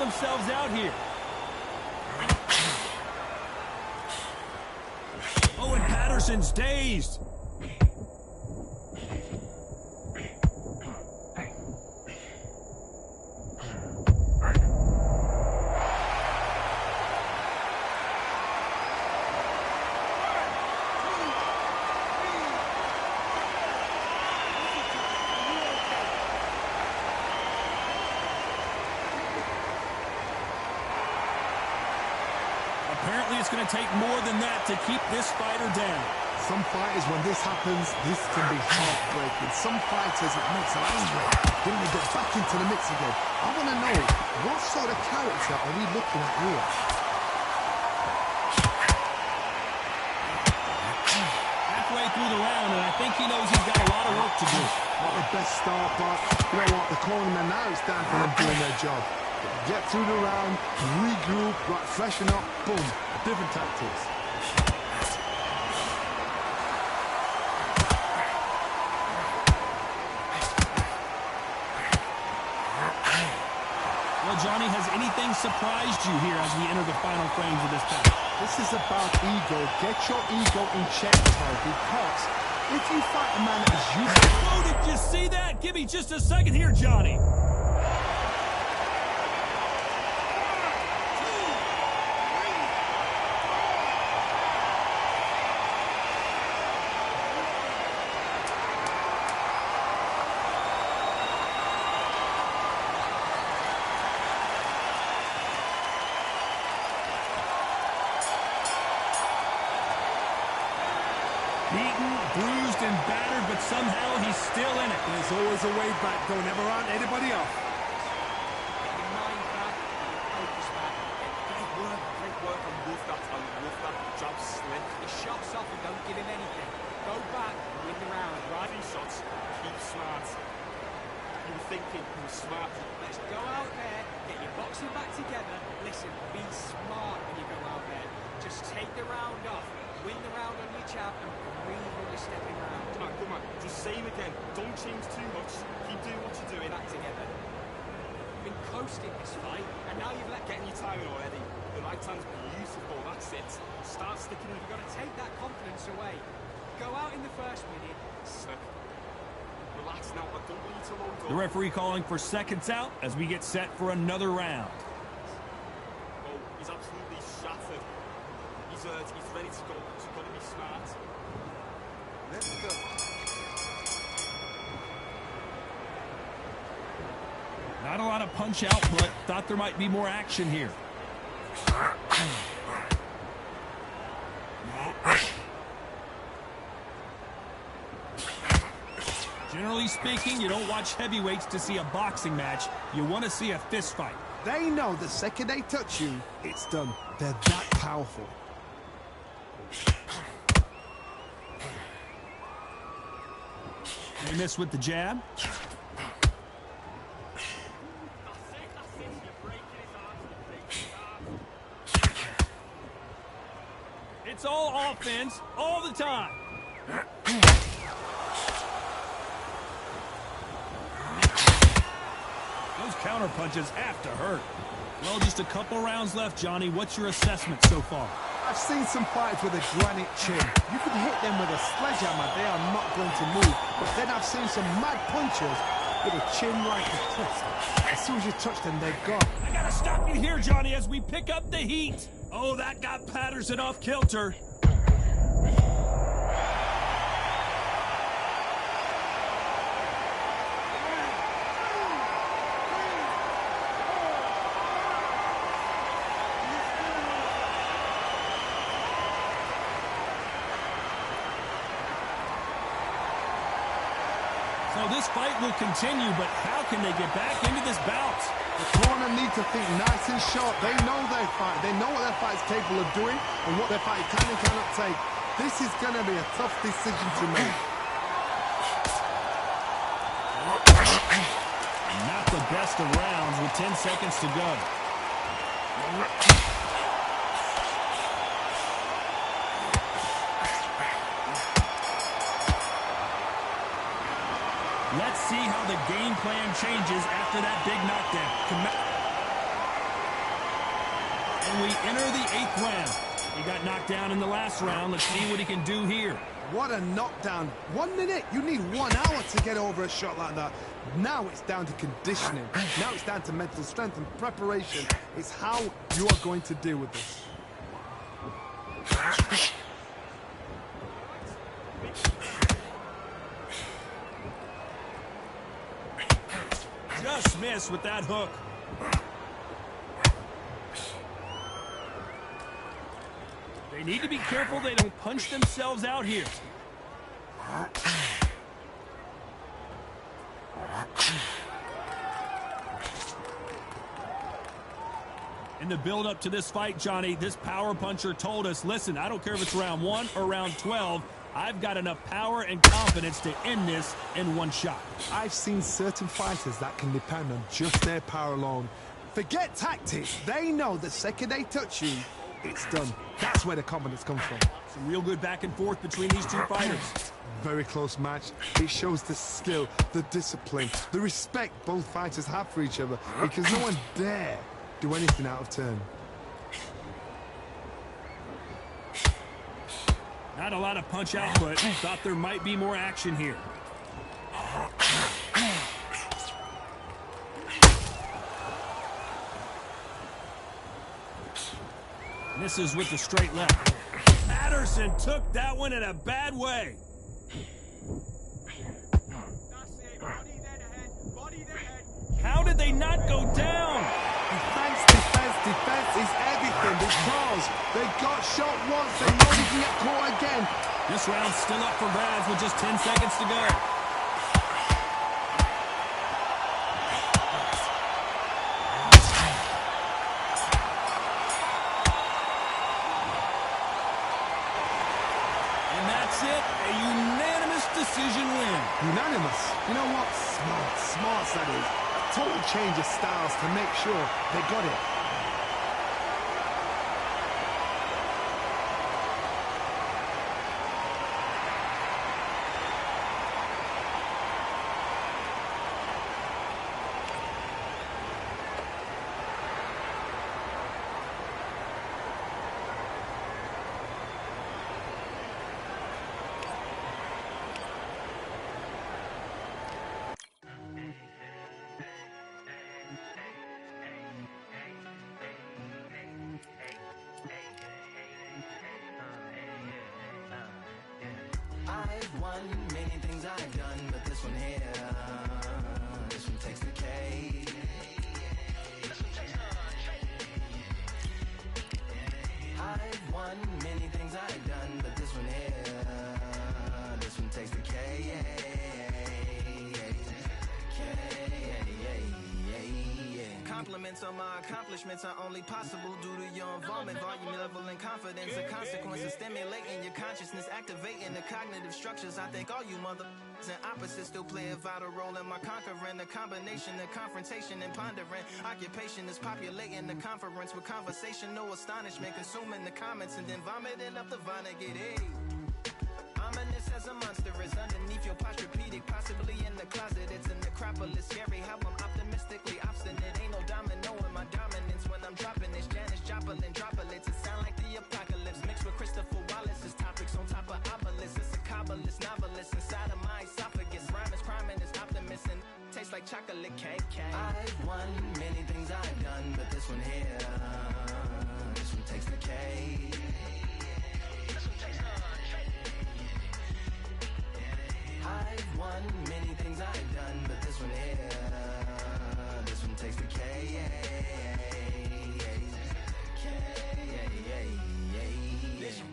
themselves out here. Oh, and Patterson's dazed. Apparently, it's going to take more than that to keep this fighter down. Some fighters, when this happens, this can be heartbreaking. Some fighters, it makes them angry. Then they get back into the mix again. I want to know, what sort of character are we looking at here? Halfway through the round, and I think he knows he's got a lot of work to do. Not the best start, but you know what? The cornerman now is down for them doing their job. Get through the round, regroup, right, freshen up, boom. Different tactics. Well, Johnny, has anything surprised you here as we enter the final frames of this battle? This is about ego. Get your ego in check, Todd, because if you fight a man that is useless... Oh, did you see that? Give me just a second here, Johnny. Beaten, bruised, and battered, but somehow he's still in it. There's always a way back. Don't ever run anybody off. Get your mind back, get your focus back. Great work on Wolf that. I love that. Jab slick. The shots off and don't give him anything. Go back and win the round, right? Three shots. Keep smart. You were thinking. You were smart. Let's go out there, get your boxing back together. Listen, be smart when you go out there. Just take the round off, win the round on your jab, and breathe when you're stepping round. Come on. Just same again. Don't change too much. Keep doing what you're doing. Back together. You've been coasting this fight, and now you've let Getting your timing already. The right hand's beautiful. That's it. Start sticking in. You've got to take that confidence away. Go out in the first minute. Relax now. I don't want you to load up. The referee calling for seconds out as we get set for another round. Oh, he's absolutely shattered. He's ready to go. He's got to be smart. Let's go. Not a lot of punch out, but thought there might be more action here. Generally speaking, you don't watch heavyweights to see a boxing match. You want to see a fist fight. They know the second they touch you, it's done. They're that powerful. They miss with the jab. It's all offense, all the time. Those counter punches have to hurt. Well, just a couple rounds left, Johnny. What's your assessment so far? I've seen some fighters with a granite chin. You can hit them with a sledgehammer, they are not going to move. But then I've seen some mad punchers with a chin like a cliff. As soon as you touch them, they're gone. I gotta stop you here, Johnny, as we pick up the heat. Oh, that got Patterson off kilter. So this fight will continue, but how can they get back into this bout? The corner need to think nice and sharp. They know their fight. They know what their fight is capable of doing and what their fight can and cannot take. This is going to be a tough decision to make. Not the best of rounds with 10 seconds to go. Let's see how the game plan changes after that big knockdown. And we enter the 8th round. He got knocked down in the last round. Let's see what he can do here. What a knockdown. 1 minute. You need 1 hour to get over a shot like that. Now it's down to conditioning. Now it's down to mental strength and preparation. It's how you are going to deal with this. Just missed with that hook. They need to be careful they don't punch themselves out here. In the build-up to this fight, Johnny, this power puncher told us, listen, I don't care if it's round 1 or round 12, I've got enough power and confidence to end this in 1 shot. I've seen certain fighters that can depend on just their power alone. Forget tactics. They know the second they touch you, it's done. That's where the confidence comes from. Some real good back and forth between these two fighters. Very close match. It shows the skill, the discipline, the respect both fighters have for each other, because no one dare do anything out of turn. Not a lot of punch output. Thought there might be more action here. Misses with the straight left. Patterson took that one in a bad way. How did they not go down? Defense is everything because they got shot once, they know they can get caught again. This round's still up for grabs with just 10 seconds to go. And that's it, a unanimous decision win. Unanimous. You know what? Smart that is. Total change of styles to make sure they got it. I've won many things I've done, but this one here, this one takes the cake. I've won many things I've done, but this one here, this one takes the cake. Compliments on my accomplishments are only possible due to your involvement, volume, level, and confidence. The consequences stimulating your consciousness, activating the cognitive structures. I think all you mother and opposites still play a vital role in my conquering. The combination of confrontation and pondering. Occupation is populating the conference with conversation, no astonishment, consuming the comments and then vomiting up the Vonnegut. Hey. Ominous as a monster is underneath your posturepedic, possibly in the closet. It's a necropolis, scary how I'm optimistically obstinate. Ain't no domino in my dominance when I'm dropping this. Janis Joplin droplets, it sound like the apocalypse mixed with Christopher Wallace's topics on top of obelisks. It's a kabbalist novelist inside of my esophagus. Rhyme is crime and it's optimist and tastes like chocolate cake. I've won many things I've done, but this one here, this one takes the cake. I've won many things I've done, but this one here, this one takes the cake.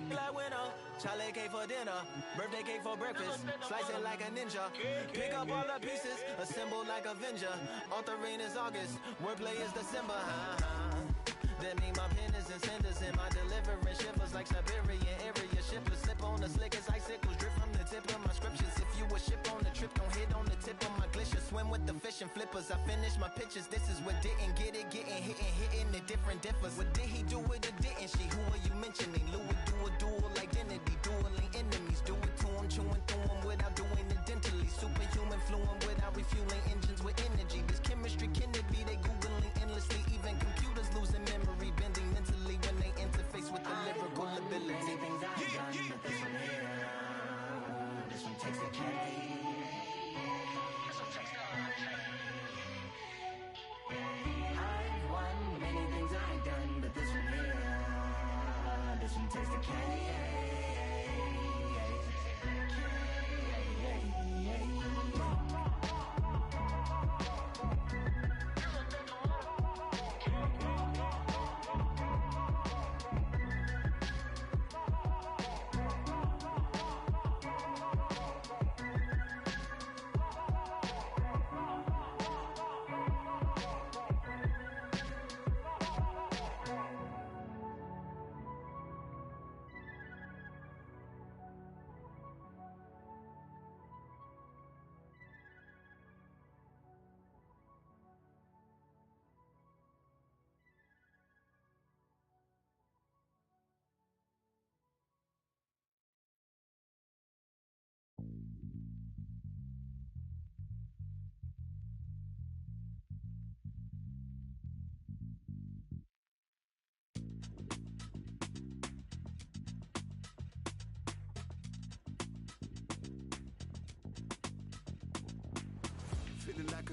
Like winner, Charlie cake for dinner, birthday cake for breakfast, slice it like a ninja, pick up all the pieces, assemble like Avenger. Authoring is August, wordplay is December. That mean my pen is in cinders and my deliverance shivers like Siberian area shippers. Slip on the slickest icicles, drip from the tip of my scriptures. If you a ship on the trip, don't hit on the tip of my glacier. Swim with the fish and flippers. I finish my pitches. This is what didn't get it, getting hitting the different differs. What did he do with it? Didn't she? Who are you mentioning? Louis do a dual identity, dueling enemies. Do it to him, chewing through him without doing it dentally. Superhuman, fluent without refueling engines with energy. This chemistry can it be? They googling endlessly. Even computers losing memory, bending mentally.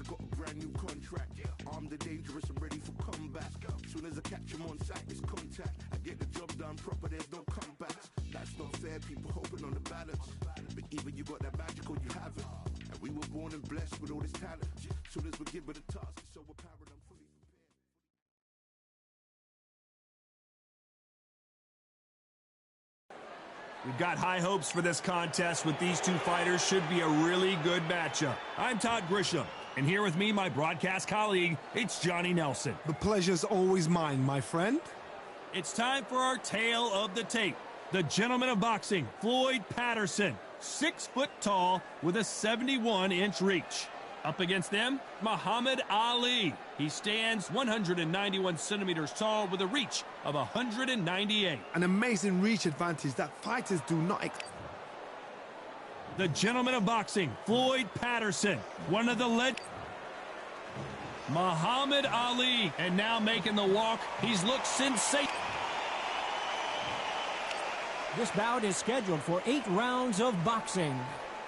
I got a brand new contract. Armed and dangerous and ready for combat. Soon as I catch him on sight, it's contact. I get the job done proper, there's no comebacks. That's not fair, people hoping on the balance. But even you got that magical, you have it. And we were born and blessed with all this talent. Soon as we give it a task, it's so apparent I'm fully prepared. We've got high hopes for this contest with these two fighters. Should be a really good matchup. I'm Todd Grisham, and here with me, my broadcast colleague, it's Johnny Nelson. The pleasure's always mine, my friend. It's time for our tale of the tape. The gentleman of boxing, Floyd Patterson, 6 foot tall with a 71-inch reach. Up against them, Muhammad Ali. He stands 191 centimeters tall with a reach of 198. An amazing reach advantage that fighters do not The gentleman of boxing, Floyd Patterson, one of the Muhammad Ali, and now making the walk, he's looked sensational. This bout is scheduled for 8 rounds of boxing.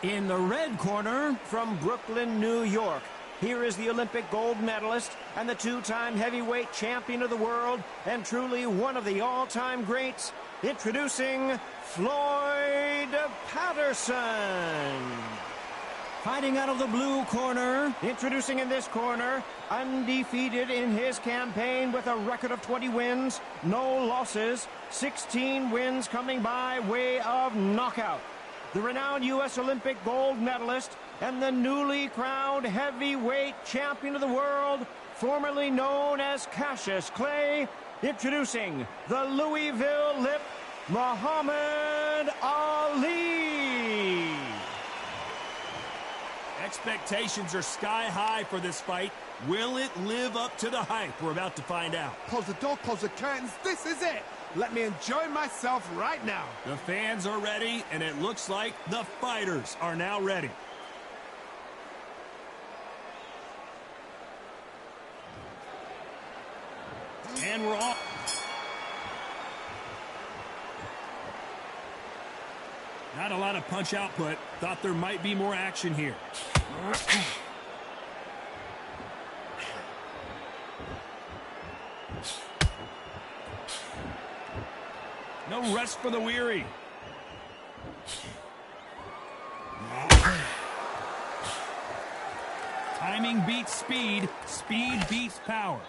In the red corner, from Brooklyn, New York, here is the Olympic gold medalist and the 2-time heavyweight champion of the world, and truly one of the all-time greats, introducing Floyd Patterson. Fighting out of the blue corner, Introducing in this corner, undefeated in his campaign with a record of 20 wins, no losses, 16 wins coming by way of knockout. The renowned U.S. Olympic gold medalist and the newly crowned heavyweight champion of the world, formerly known as Cassius Clay, introducing the Louisville Lip, Muhammad Ali. Expectations are sky high for this fight. Will it live up to the hype? We're about to find out. close the door, close the curtains. This is it. Let me enjoy myself right now. The fans are ready, and it looks like the fighters are now ready. And we're off. Not a lot of punch output. Thought there might be more action here. No rest for the weary. Timing beats speed. Speed beats power.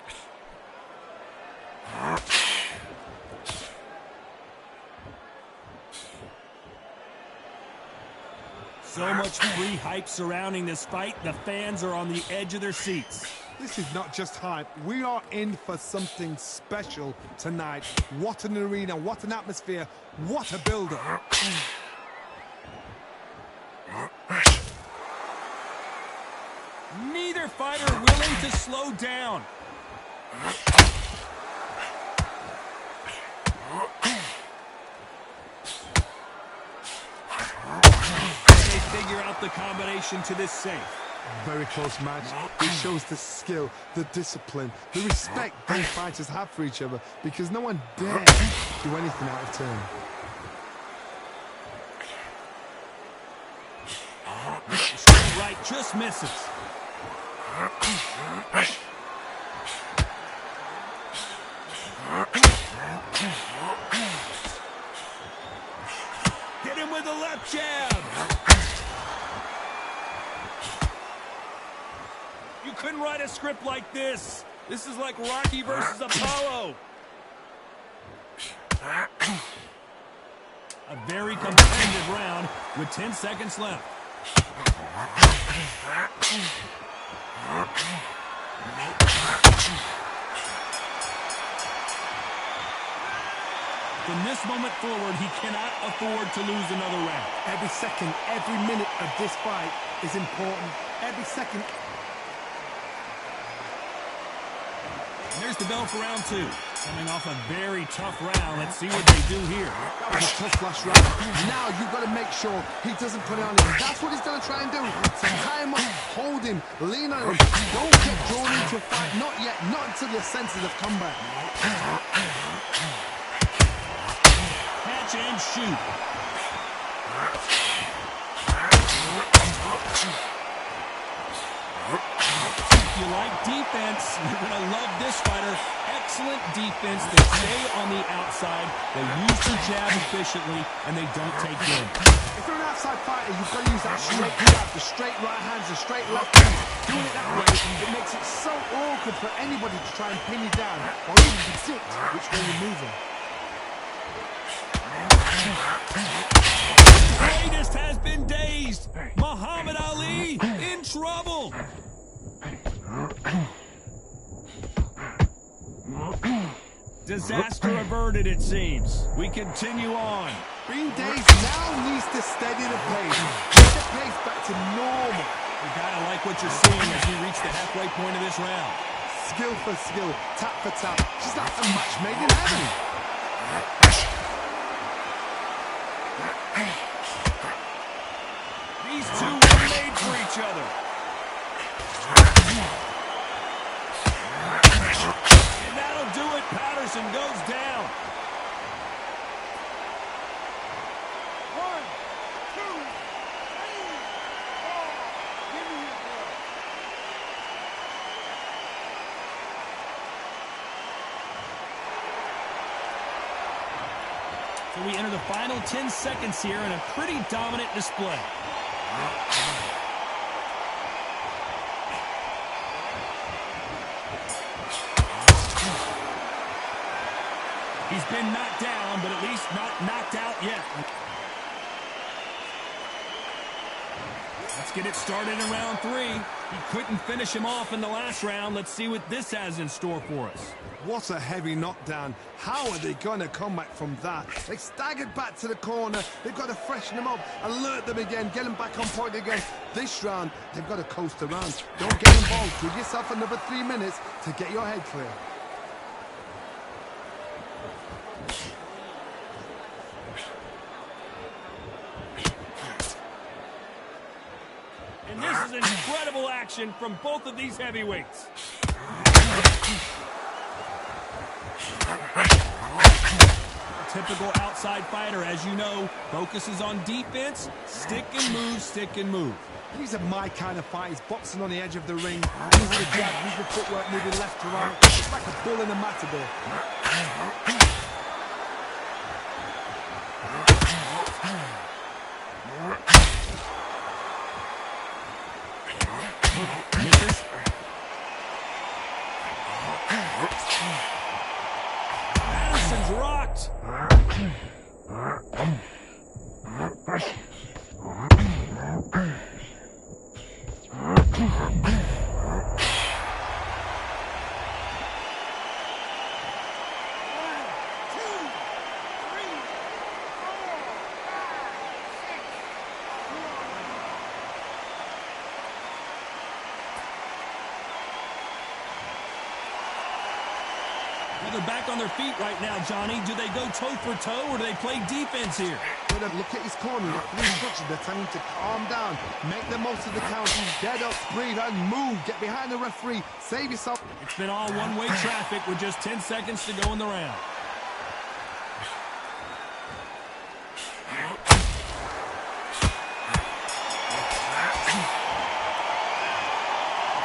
So much free hype surrounding this fight. The fans are on the edge of their seats. This is not just hype. We are in for something special tonight. What an arena, what an atmosphere, what a build-up. Neither fighter willing to slow down. They figure out the combination to this safe. Very close match. It shows the skill, the discipline, the respect both fighters have for each other, because no one dares do anything out of turn. Straight right just misses. Hit him with a left jab. You couldn't write a script like this. This is like Rocky versus Apollo. A very competitive round with 10 seconds left. From this moment forward, he cannot afford to lose another round. Every second, every minute of this fight is important. Every second. And there's the bell for round 2. Coming off a very tough round. Let's see what they do here. That was a tough last round. Now you've got to make sure he doesn't put it on him. That's what he's going to try and do. So tie him up, hold him, lean on him. Don't get drawn into a fight. Not yet. Not until your senses have come back. Catch and shoot. defense. You're going to love this fighter. Excellent defense. They stay on the outside. They use their jab efficiently, and they don't take in. If you're an outside fighter, you've got to use that straight jab, the straight right hands, the straight left hands. Doing it that way, it makes it so awkward for anybody to try and pin you down or even predict which way you're moving. The greatest has been dazed. Muhammad Ali in trouble. Disaster averted, it seems. We continue on. Being dazed now needs to steady the pace. Get the pace back to normal. You gotta like what you're seeing as we reach the halfway point of this round. Skill for skill, tap for tap. Just like a match made in heaven. These two were made for each other. And that'll do it. Patterson goes down. 1, 2, 3, 4. Give me your ball. So we enter the final 10 seconds here in a pretty dominant display. He's been knocked down, but at least not knocked out yet. Let's get it started in round 3. He couldn't finish him off in the last round. Let's see what this has in store for us. What a heavy knockdown. How are they going to come back from that? They staggered back to the corner. They've got to freshen them up, alert them again, get them back on point again. This round, they've got to coast around. Don't get involved. Give yourself another 3 minutes to get your head clear. And this is incredible action from both of these heavyweights. A typical outside fighter, as you know, focuses on defense, stick and move, stick and move. These are my kind of fighters, boxing on the edge of the ring. Use the jab, use the footwork, moving left to right. It's like a bull in a matador. Misses. Patterson's rocked. Well, they're back on their feet right now, Johnny. Do they go toe-for-toe, or do they play defense here? Look at his corner. The 3 instructions. They're telling him to calm down. Make the most of the count. Get up, breathe, and move. Get behind the referee. Save yourself. It's been all one-way traffic with just 10 seconds to go in the round.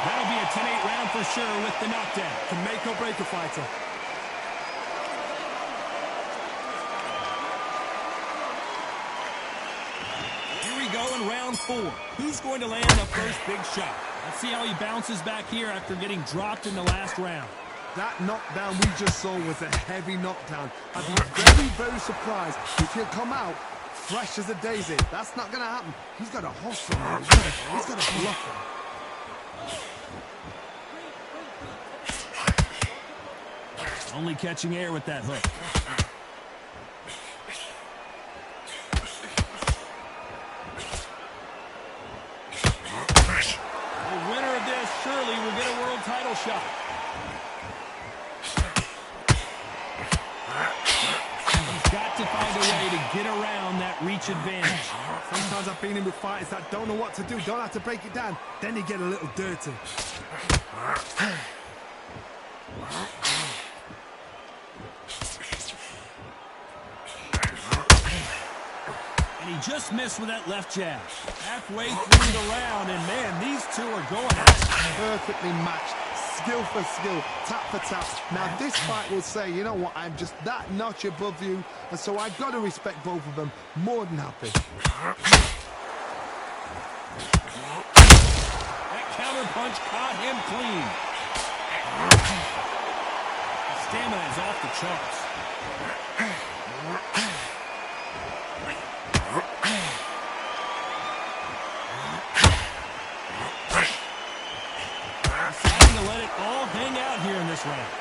That'll be a 10-8 round for sure with the knockdown. Can make or break a fighter. Here we go in round 4. Who's going to land the first big shot? Let's see how he bounces back here after getting dropped in the last round. That knockdown we just saw was a heavy knockdown. I'd be very, very surprised if he'll come out fresh as a daisy. That's not going to happen. He's got a hustle. He's got a block him. Only catching air with that hook. The winner of this surely will get a world title shot. He's got to find a way to get around that reach advantage. Sometimes I've been in with fighters that don't know what to do, don't have to break it down. Then you get a little dirty. And he just missed with that left jab. Halfway through the round, and man, these two are going at it. Perfectly matched. skill for skill, tap for tap. Now this fight will say, you know what, I'm just that notch above you, and so I've got to respect both of them more than happy. That counter punch caught him clean. The stamina is off the charts. Deciding to let it all hang out here in this round.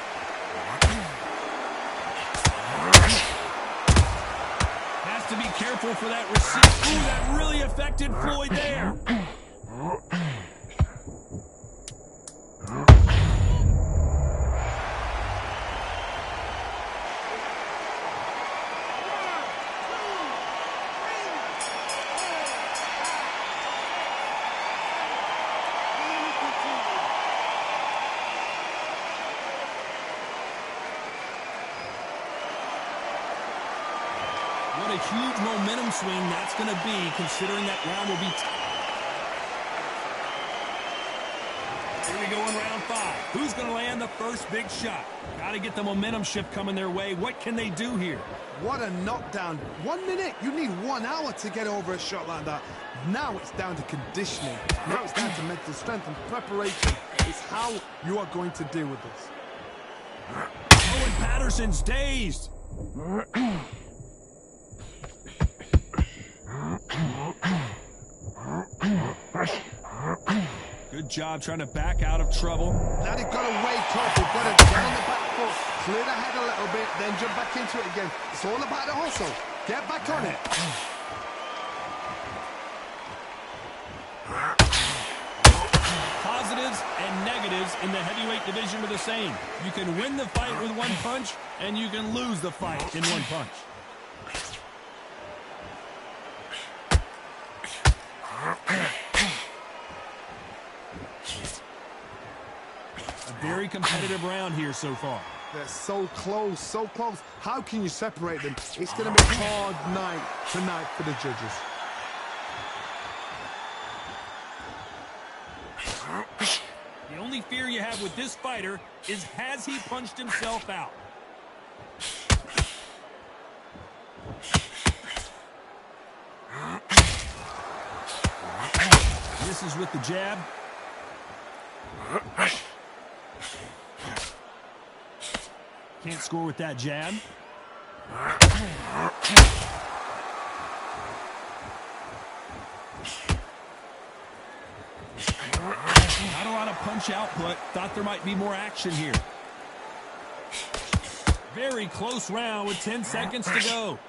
Has to be careful for that receipt. Ooh, that really affected Floyd there. What a huge momentum swing that's going to be, considering that round will be Here we go in round 5. Who's going to land the first big shot? Got to get the momentum shift coming their way. What can they do here? What a knockdown. 1 minute, you need 1 hour to get over a shot like that. Now it's down to conditioning. Now it's down to mental strength and preparation. It's how you are going to deal with this. Owen Patterson's dazed. Good job trying to back out of trouble. Now they've got to wake up. They've got to get on the back foot, clear the head a little bit, then jump back into it again. It's all about the hustle. Get back on it. Positives and negatives in the heavyweight division are the same. You can win the fight with 1 punch, and you can lose the fight in 1 punch. A very competitive round here so far. They're so close, so close. How can you separate them? It's going to be a hard night tonight for the judges. The only fear you have with this fighter is, has he punched himself out? Misses with the jab. Can't score with that jab. Not a lot of punch output. Thought there might be more action here. Very close round with 10 seconds to go.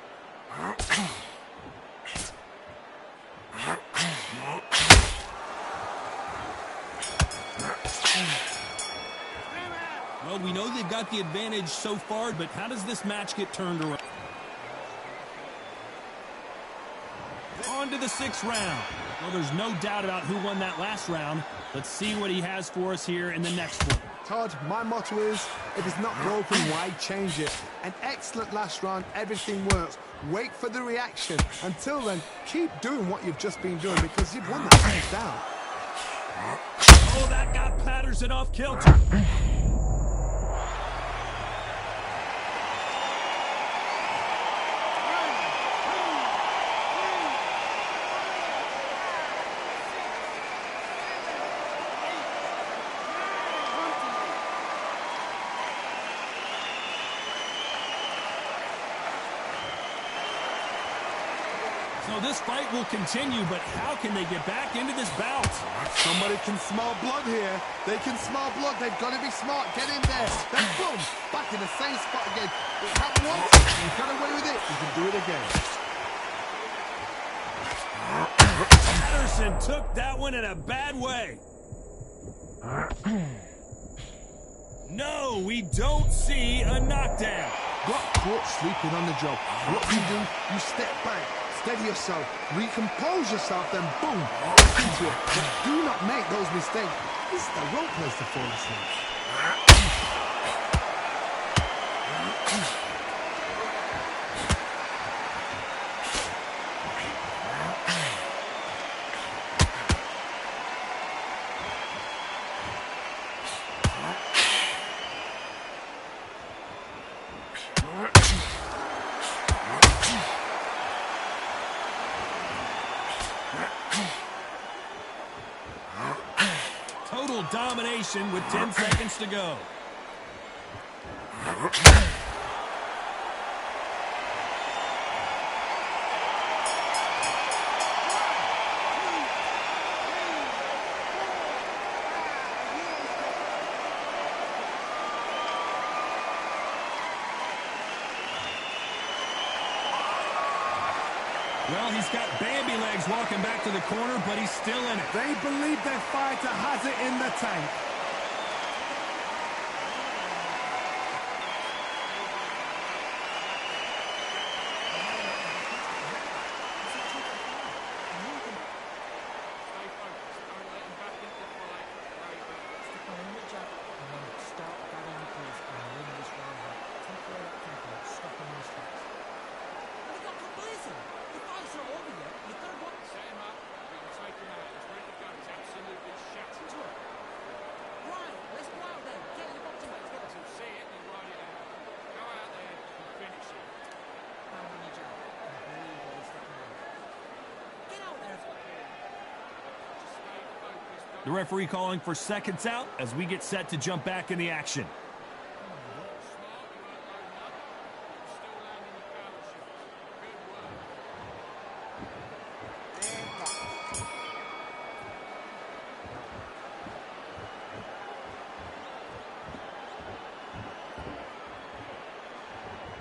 Well, we know they've got the advantage so far, but how does this match get turned around? On to the 6th round. Well, there's no doubt about who won that last round. Let's see what he has for us here in the next one. Todd, my motto is, if it's not broken, why change it? An excellent last round, everything works. Wait for the reaction. Until then, keep doing what you've just been doing because you've won that hands down. Oh, that got Patterson off kilter. So this fight will continue, but how can they get back into this bout? Somebody can smell blood here. They can smell blood. They've got to be smart. Get in there. Then boom, back in the same spot again. It happened once. You got away with it. You can do it again. Patterson took that one in a bad way. No, we don't see a knockdown. Got caught sleeping on the job. What do? You step back. Steady yourself, recompose yourself, then boom, back into it. But do not make those mistakes. This is the wrong place to fall asleep. domination with 10 seconds to go. Well, he's got Bambi legs walking back to the corner, but he's still in it. They believe their fighter has it in the tank. The referee calling for seconds out as we get set to jump back in the action.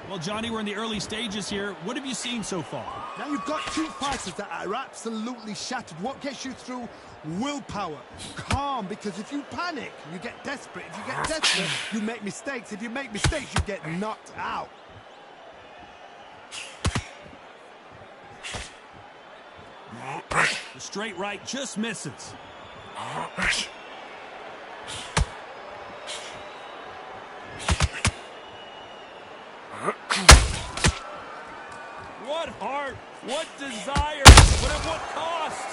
Well, Johnny, we're in the early stages here. What have you seen so far? Now you've got two fighters that are absolutely shattered. What gets you through? Willpower. Calm, because if you panic, you get desperate. If you get desperate, you make mistakes. If you make mistakes, you get knocked out. The straight right just misses. What heart, what desire, but at what cost?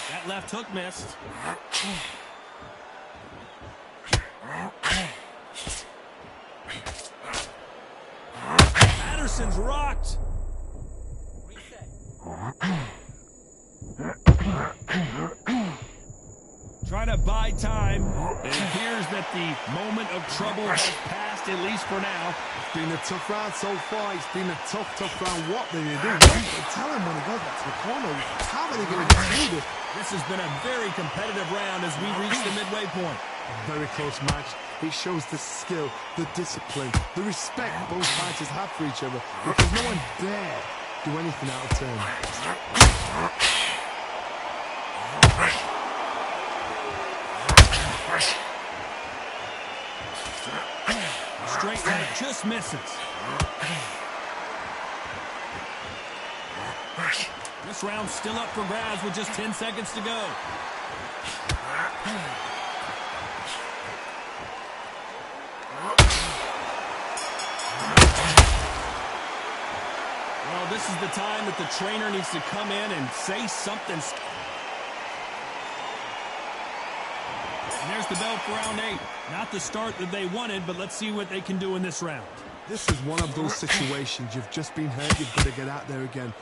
That left hook missed. Patterson's rocked. Trying to buy time. It appears that the moment of trouble has passed, at least for now. It's been a tough round so far. It's been a tough round. What do you do? Tell him when he goes back to the corner. How are they going to get through this? This has been a very competitive round as we reach the midway point. Very close match. It shows the skill, the discipline, the respect both fighters have for each other, because no one dare do anything out of turn. Straight right just misses. This round's still up for grabs with just 10 seconds to go. Well, this is the time that the trainer needs to come in and say something. And there's the bell for round 8. Not the start that they wanted, but let's see what they can do in this round. This is one of those situations. You've just been hurt. You've got to get out there again.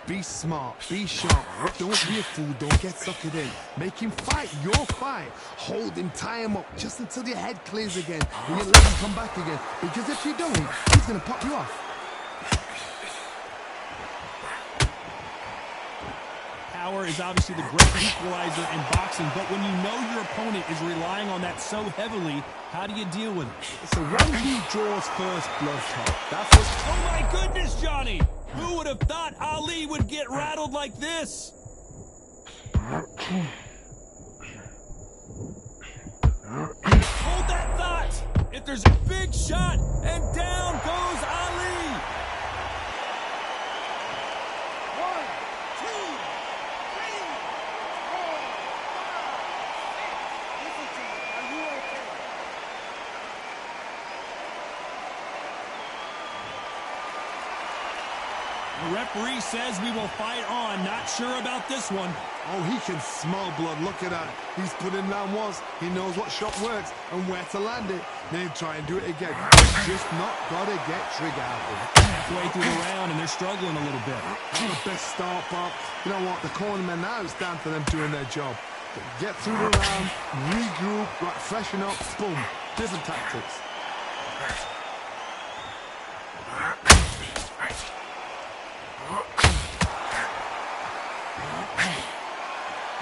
Be smart. Be sharp. Don't be a fool. Don't get suckered in. Make him fight your fight. Hold him. Tie him up just until your head clears again. And you let him come back again. Because if you don't, he's going to pop you off. Power is obviously the great equalizer in boxing, but when you know your opponent is relying on that so heavily, how do you deal with it? So when he draws first blood, Tom, that's what... Oh my goodness, Johnny! Who would have thought Ali would get rattled like this? Hold that thought! If there's a big shot, and down goes Ali! 1, 2, 3, 4, 5. Listen to me. Are you okay? The referee says we will fight on. Not sure about this one. Oh, he can smell blood. Look at that. He's put him down once. He knows what shot works and where to land it. Then try and do it again. He's just not got to get trigger happy. Halfway through the round, and they're struggling a little bit. Not the best start, Bob. You know what? The cornermen now, it's down to them doing their job. Get through the round, regroup, right, freshen up, boom. Different tactics.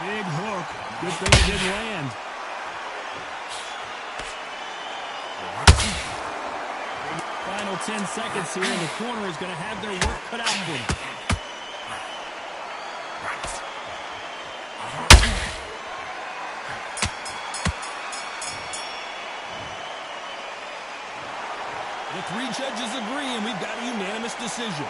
Big hook. Good thing it didn't land. Final 10 seconds here, and the corner is going to have their work cut out for them. The three judges agree, and we've got a unanimous decision.